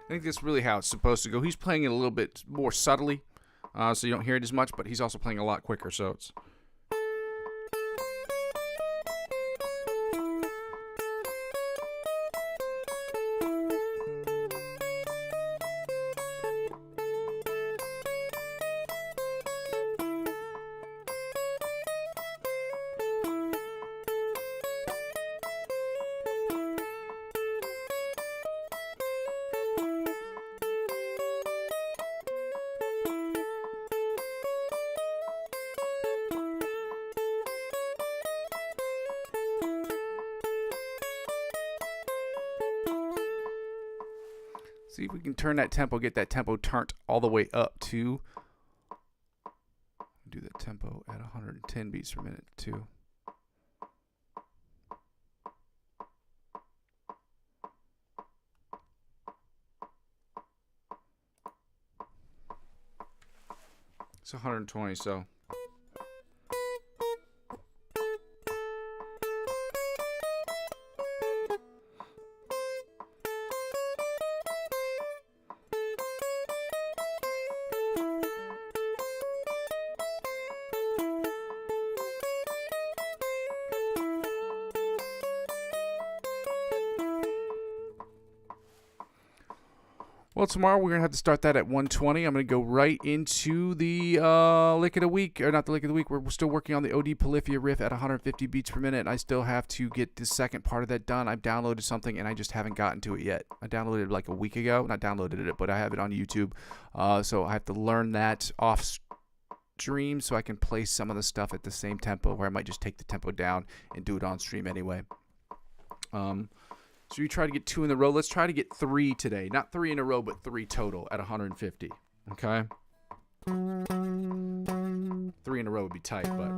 S1: I think that's really how it's supposed to go. He's playing it a little bit more subtly, so you don't hear it as much, but he's also playing a lot quicker, so it's... See if we can turn that tempo, get that tempo turned all the way up to... Do the tempo at 110 beats per minute, too. It's 120, so... Well, tomorrow we're going to have to start that at 120. I'm going to go right into the lick of the week. Or not the lick of the week. We're still working on the OD Polyphia riff at 150 beats per minute. I still have to get the second part of that done. I've downloaded something and I just haven't gotten to it yet. I downloaded it like a week ago. Not downloaded it, but I have it on YouTube. So I have to learn that off stream so I can play some of the stuff at the same tempo, where I might just take the tempo down and do it on stream anyway. So you try to get 2 in a row. Let's try to get 3 today. Not 3 in a row, but 3 total at 150. Okay? 3 in a row would be tight, but...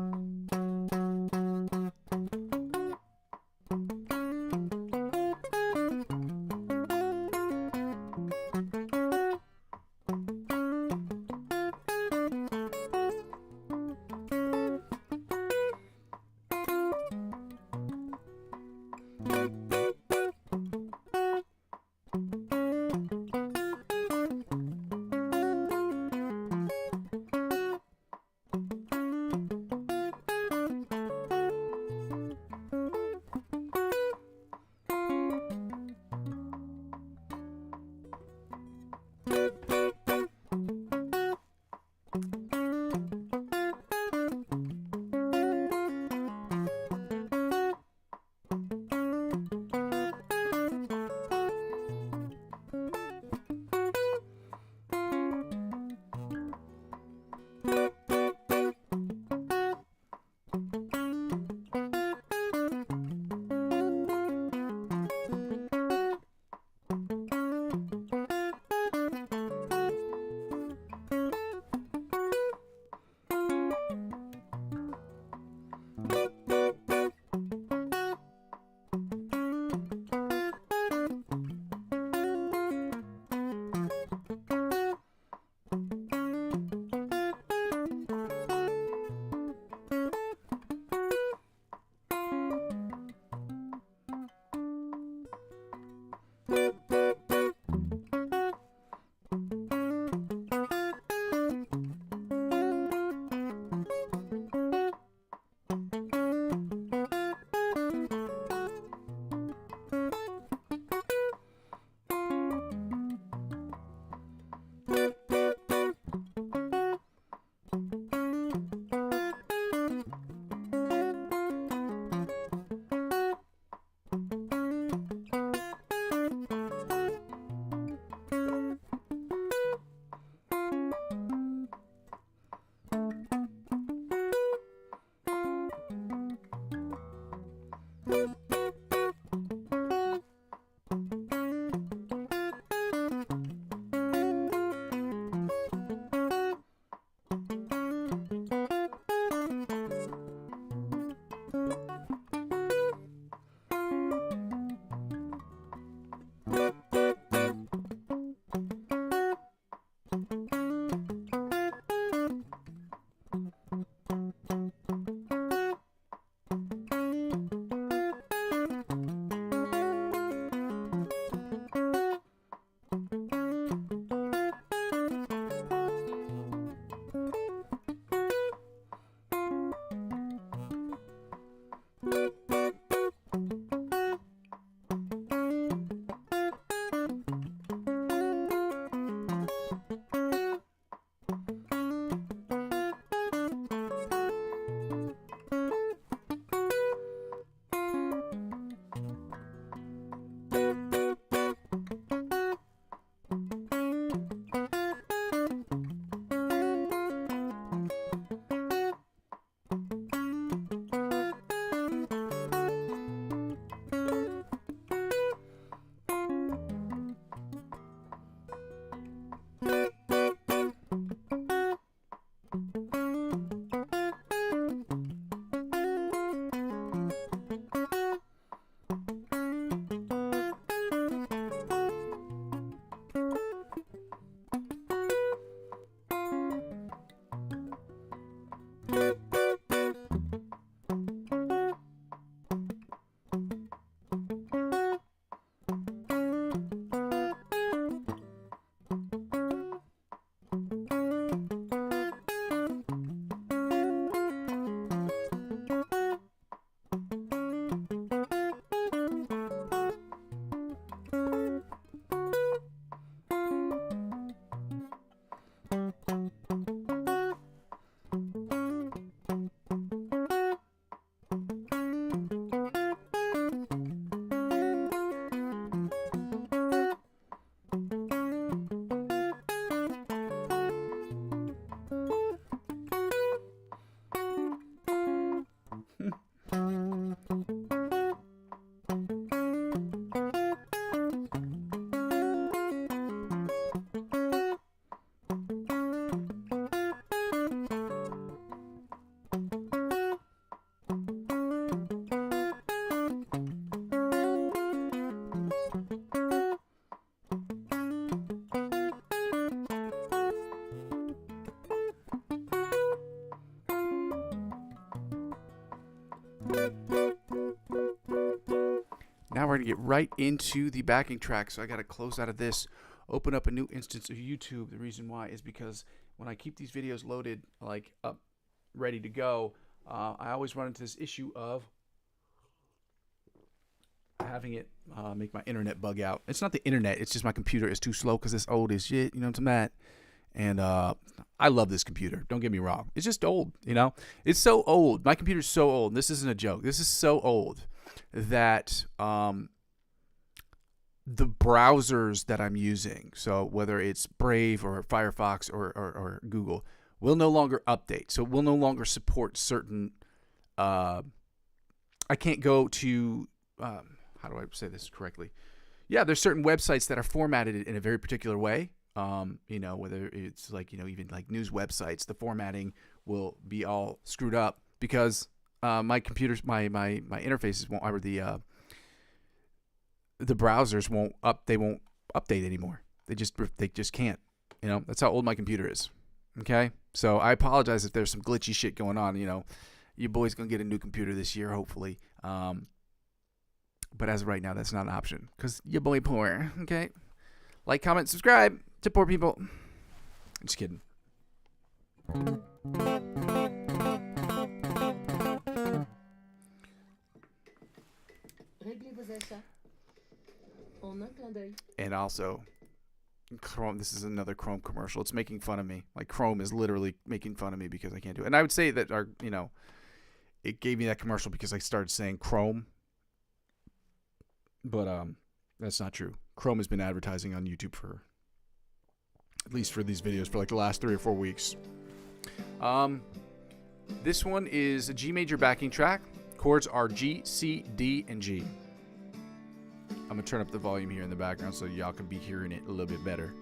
S1: going to get right into the backing track. So I got to close out of this, open up a new instance of YouTube. The reason why is because when I keep these videos loaded, like up, ready to go, I always run into this issue of having it make my internet bug out. It's not the internet, it's just my computer is too slow because it's old as shit, you know what I'm at? And I love this computer, don't get me wrong. It's just old, you know? It's so old. My computer's so old. This isn't a joke. This is so old that the browsers that I'm using, so whether it's Brave or Firefox or Google, will no longer update. So it will no longer support certain I can't go to how do I say this correctly? Yeah, there's certain websites that are formatted in a very particular way. You know, whether it's like, you know, even like news websites, the formatting will be all screwed up because my computers, my interfaces won't, or the browsers won't update anymore. They just can't. You know, that's how old my computer is. Okay, so I apologize if there's some glitchy shit going on. You know, your boy's gonna get a new computer this year, hopefully. But as of right now, that's not an option because your boy poor. Okay, like, comment, subscribe to poor people. Just kidding. And also, Chrome. This is another Chrome commercial. It's making fun of me. Like, Chrome is literally making fun of me because I can't do it. And I would say that it gave me that commercial because I started saying Chrome. But that's not true. Chrome has been advertising on YouTube for, at least for these videos, for like the last 3 or 4 weeks. This one is a G major backing track. Chords are G, C, D, and G. I'm going to turn up the volume here in the background so y'all can be hearing it a little bit better.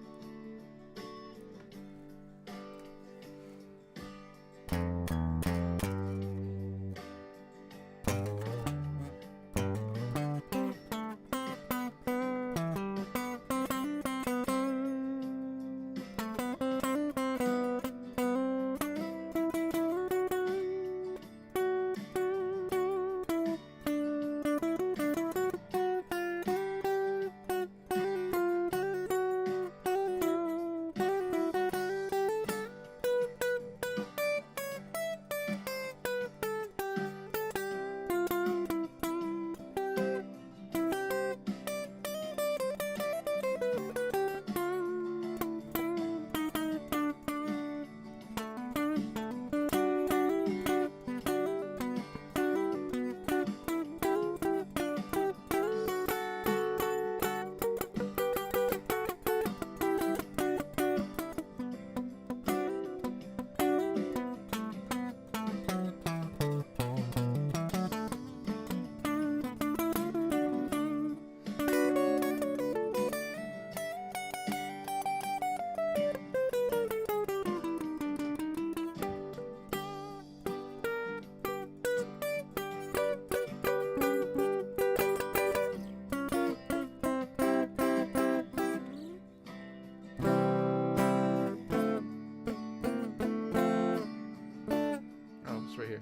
S1: Right here.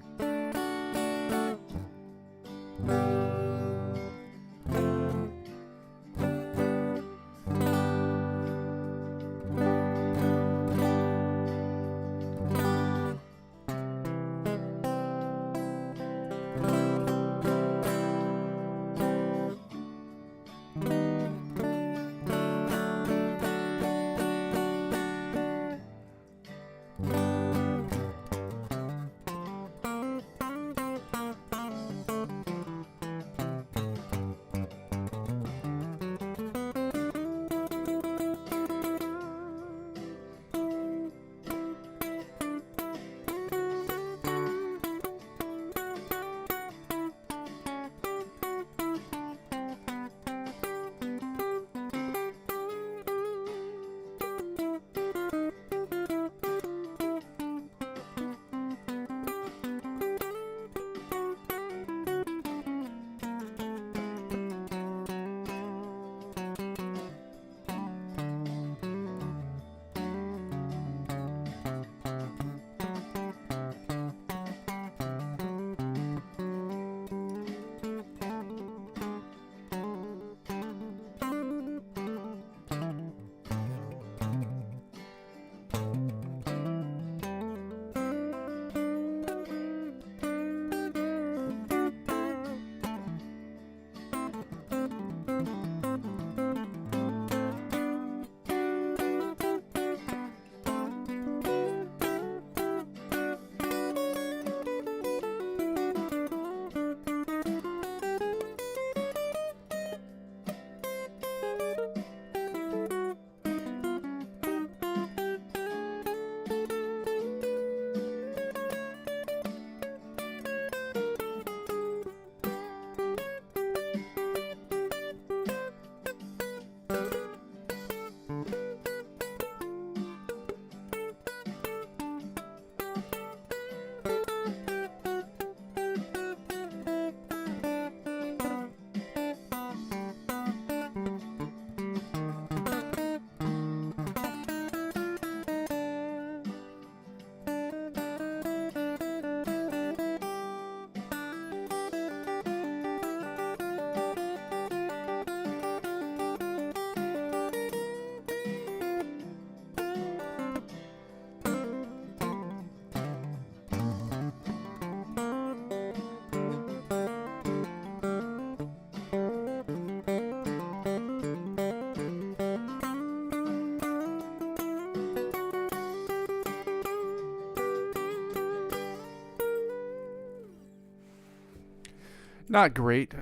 S1: Not great.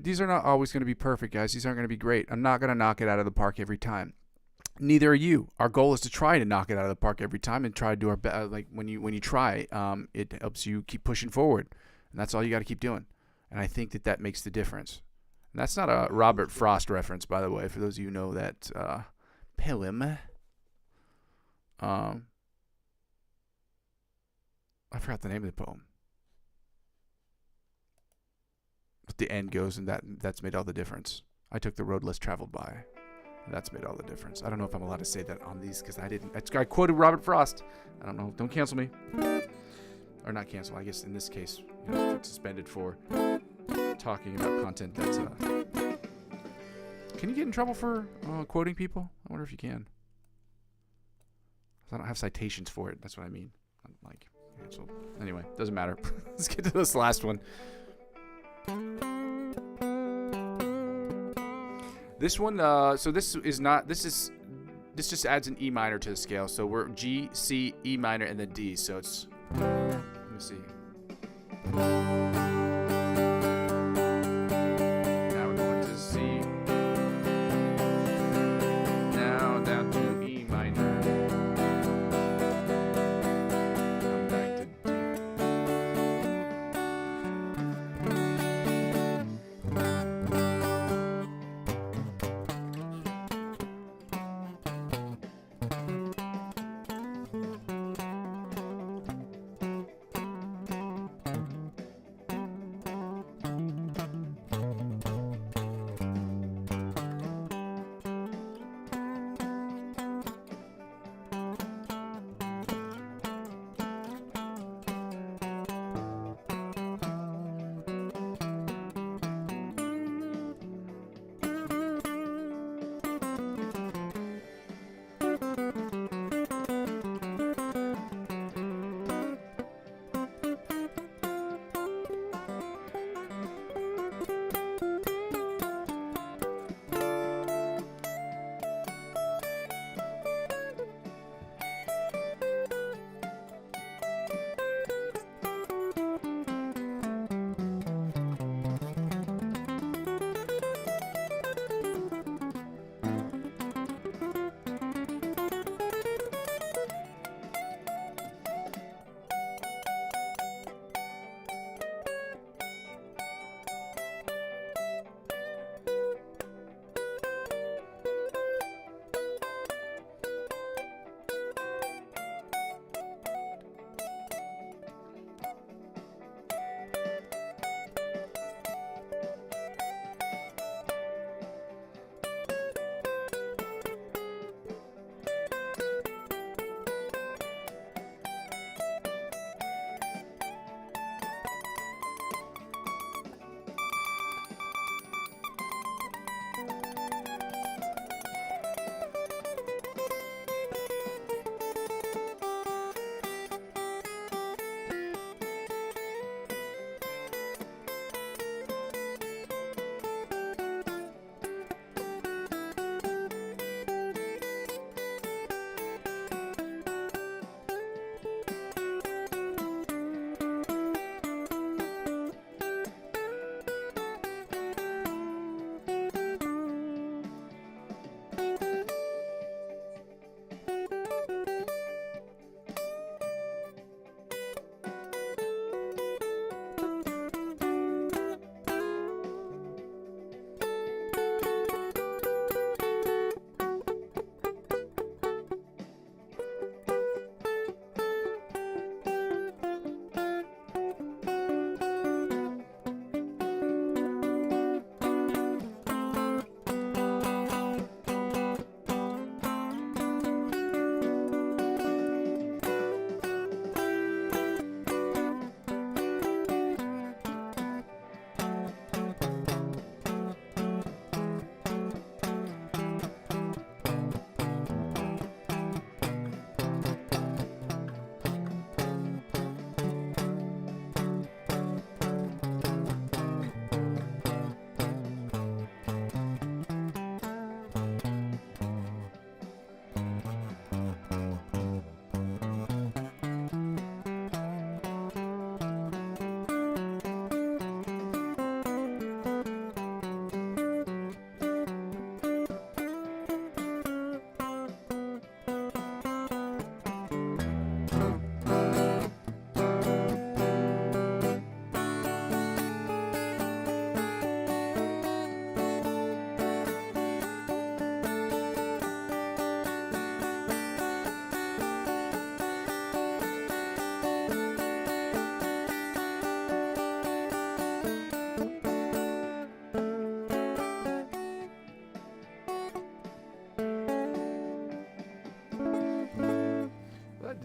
S1: These are not always going to be perfect, guys. These aren't going to be great. I'm not going to knock it out of the park every time. Neither are you. Our goal is to try to knock it out of the park every time and try to do our best. Like when you try, it helps you keep pushing forward, and that's all you got to keep doing. And I think that makes the difference. And that's not a Robert Frost reference, by the way, for those of you who know that poem. I forgot the name of the poem. But the end goes, and that's made all the difference. I took the road less traveled by. That's made all the difference. I don't know if I'm allowed to say that on these because I quoted Robert Frost. I don't know. Don't cancel me. Or not cancel. I guess in this case, suspended for talking about content that's. Can you get in trouble for quoting people? I wonder if you can. I don't have citations for it. That's what I mean. I'm like canceled. Anyway, doesn't matter. Let's get to this last one. This one, so this just adds an E minor to the scale. So we're G, C, E minor, and then D. So it's, let me see. Now we're going to C. Now down to E minor. Come back to D.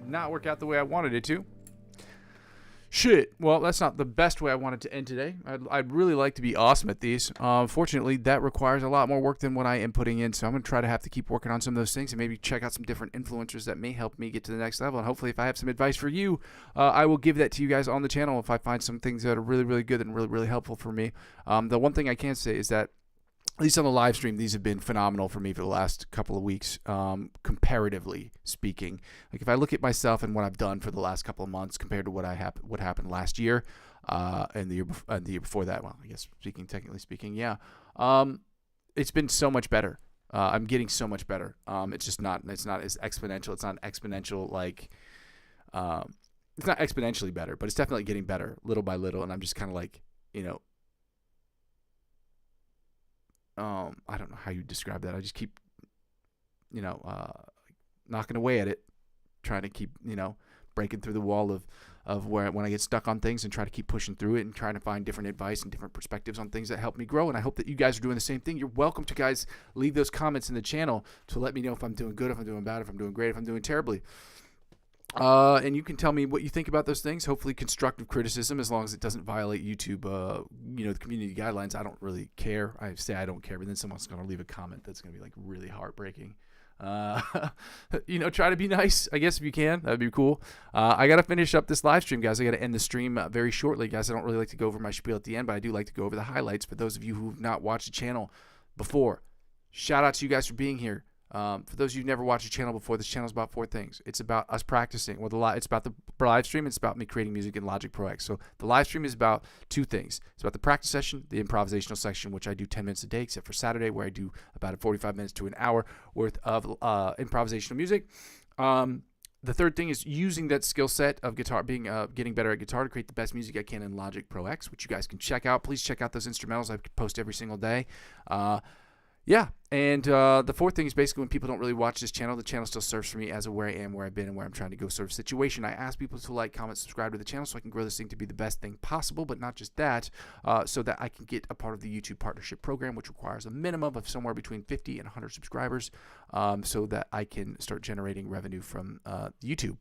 S1: did not work out the way I wanted it to. Shit. Well, that's not the best way I wanted to end today. I'd really like to be awesome at these. Fortunately, that requires a lot more work than what I am putting in. So I'm going to try to have to keep working on some of those things and maybe check out some different influencers that may help me get to the next level. And hopefully, if I have some advice for you, I will give that to you guys on the channel if I find some things that are really, really good and really, really helpful for me. The one thing I can say is that at least on the live stream, these have been phenomenal for me for the last couple of weeks, comparatively speaking. Like if I look at myself and what I've done for the last couple of months compared to what happened last year, and the year before that, well, I guess technically speaking, yeah, it's been so much better. I'm getting so much better. It's not as exponential. It's not exponential like, it's not exponentially better, but it's definitely getting better little by little. And I'm just kind of like, I don't know how you describe that. I just keep, knocking away at it, trying to keep, breaking through the wall of where when I get stuck on things and try to keep pushing through it and trying to find different advice and different perspectives on things that help me grow. And I hope that you guys are doing the same thing. You're welcome to guys leave those comments in the channel to let me know if I'm doing good, if I'm doing bad, if I'm doing great, if I'm doing terribly. And you can tell me what you think about those things. Hopefully constructive criticism, as long as it doesn't violate YouTube, the community guidelines. I don't really care. I say I don't care, but then someone's going to leave a comment that's going to be like really heartbreaking. Try to be nice, I guess, if you can. That'd be cool. I got to finish up this live stream, guys. I got to end the stream very shortly, guys. I don't really like to go over my spiel at the end, but I do like to go over the highlights. For those of you who've not watched the channel before, shout out to you guys for being here. For those of you who've never watched the channel before, this channel is about 4 things. It's about us practicing. It's about the live stream. It's about me creating music in Logic Pro X. So the live stream is about 2 things. It's about the practice session, the improvisational section, which I do 10 minutes a day, except for Saturday, where I do about 45 minutes to an hour worth of improvisational music. The third thing is using that skill set of guitar, getting better at guitar to create the best music I can in Logic Pro X, which you guys can check out. Please check out those instrumentals I post every single day. Yeah, and the fourth thing is basically when people don't really watch this channel, the channel still serves for me as where I am, where I've been, and where I'm trying to go sort of situation. I ask people to like, comment, subscribe to the channel so I can grow this thing to be the best thing possible, but not just that, so that I can get a part of the YouTube partnership program, which requires a minimum of somewhere between 50 and 100 subscribers, so that I can start generating revenue from YouTube.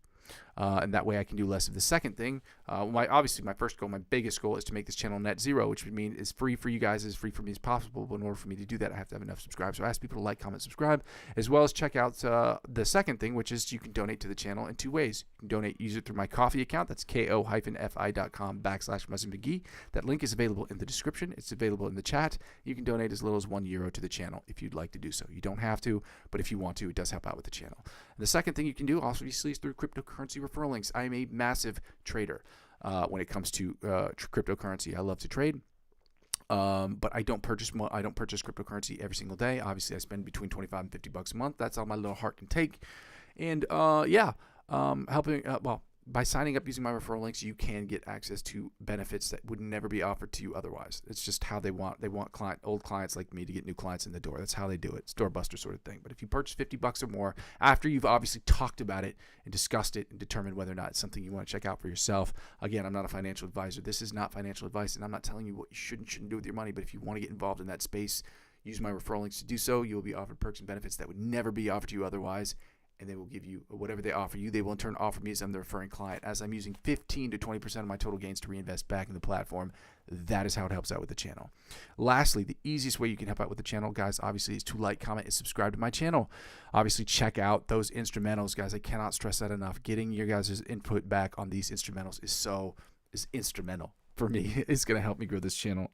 S1: And that way I can do less of the second thing. Obviously, my first goal, my biggest goal, is to make this channel net zero, which would mean is free for you guys, as free for me as possible. But in order for me to do that, I have to have enough subscribers. So I ask people to like, comment, subscribe, as well as check out the second thing, which is you can donate to the channel in 2 ways. You can donate either through my Ko-fi account. That's ko-fi.com/Muzzy McGee. That link is available in the description. It's available in the chat. You can donate as little as €1 to the channel if you'd like to do so. You don't have to, but if you want to, it does help out with the channel. And the second thing you can do, obviously, is through cryptocurrency referral links. I am a massive trader when it comes to cryptocurrency. I love to trade, but I don't purchase cryptocurrency every single day. Obviously, I spend between $25 and $50 a month. That's all my little heart can take. And helping by signing up using my referral links, you can get access to benefits that would never be offered to you otherwise. It's just how they want old clients like me to get new clients in the door. That's how they do it. It's doorbuster sort of thing. But if you purchase $50 or more after you've obviously talked about it and discussed it and determined whether or not it's something you want to check out for yourself. Again, I'm not a financial advisor. This is not financial advice, and I'm not telling you what you should and shouldn't do with your money. But if you want to get involved in that space, use my referral links to do so. You will be offered perks and benefits that would never be offered to you otherwise. And they will give you whatever they offer you. They will in turn offer me as I'm the referring client. As I'm using 15 to 20% of my total gains to reinvest back in the platform, that is how it helps out with the channel. Lastly, the easiest way you can help out with the channel, guys, obviously, is to like, comment, and subscribe to my channel. Obviously, check out those instrumentals, guys. I cannot stress that enough. Getting your guys' input back on these instrumentals is instrumental for me. It's going to help me grow this channel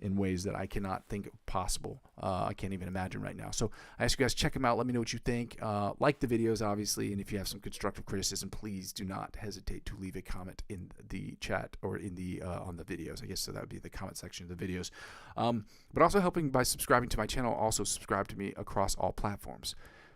S1: in ways that I cannot think possible. I can't even imagine right now. So I ask you guys, check them out. Let me know what you think. Like the videos, obviously, and if you have some constructive criticism, please do not hesitate to leave a comment in the chat or in the on the videos. I guess so that would be the comment section of the videos. But also helping by subscribing to my channel. Also subscribe to me across all platforms,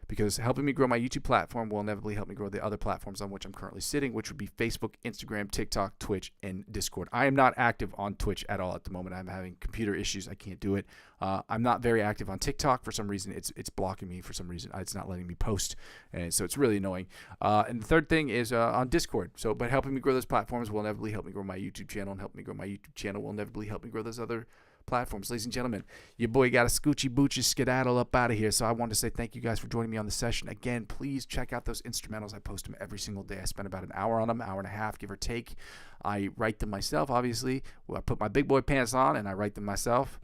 S1: because helping me grow my YouTube platform will inevitably help me grow the other platforms on which I'm currently sitting, which would be Facebook, Instagram, TikTok, Twitch, and Discord. I am not active on Twitch at all at the moment. I'm having computer issues. I can't do it. I'm not very active on TikTok. For some reason, it's blocking me for some reason. It's not letting me post, and so it's really annoying. And the third thing is on Discord. But helping me grow those platforms will inevitably help me grow my YouTube channel, and help me grow my YouTube channel will inevitably help me grow those other platforms. Ladies and gentlemen, your boy got a scoochie boochie skedaddle up out of here. So I wanted to say thank you guys for joining me on the session. Again, please check out those instrumentals. I post them every single day. I spend about an hour on them, hour and a half, give or take. I write them myself, obviously. Well, I put my big boy pants on and I write them myself.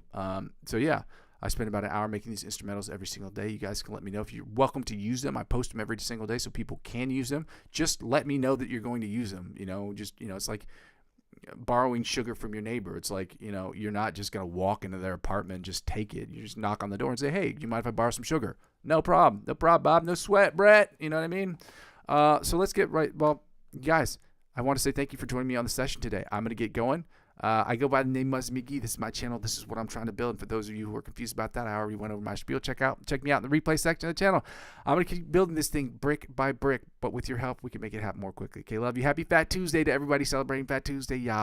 S1: So yeah, I spend about an hour making these instrumentals every single day. You guys can let me know if you're welcome to use them. I post them every single day so people can use them. Just let me know that you're going to use them. It's like borrowing sugar from your neighbor. It's like, you're not just going to walk into their apartment and just take it. You just knock on the door and say, hey, do you mind if I borrow some sugar? No problem. No problem, Bob. No sweat, Brett. You know what I mean? So let's get right. Well, guys, I want to say thank you for joining me on the session today. I'm going to get going. I go by the name Muzzy McGee. This is my channel. This is what I'm trying to build. And for those of you who are confused about that, I already went over my spiel. Check me out in the replay section of the channel. I'm going to keep building this thing brick by brick, but with your help, we can make it happen more quickly. Okay, love you. Happy Fat Tuesday to everybody celebrating Fat Tuesday, y'all.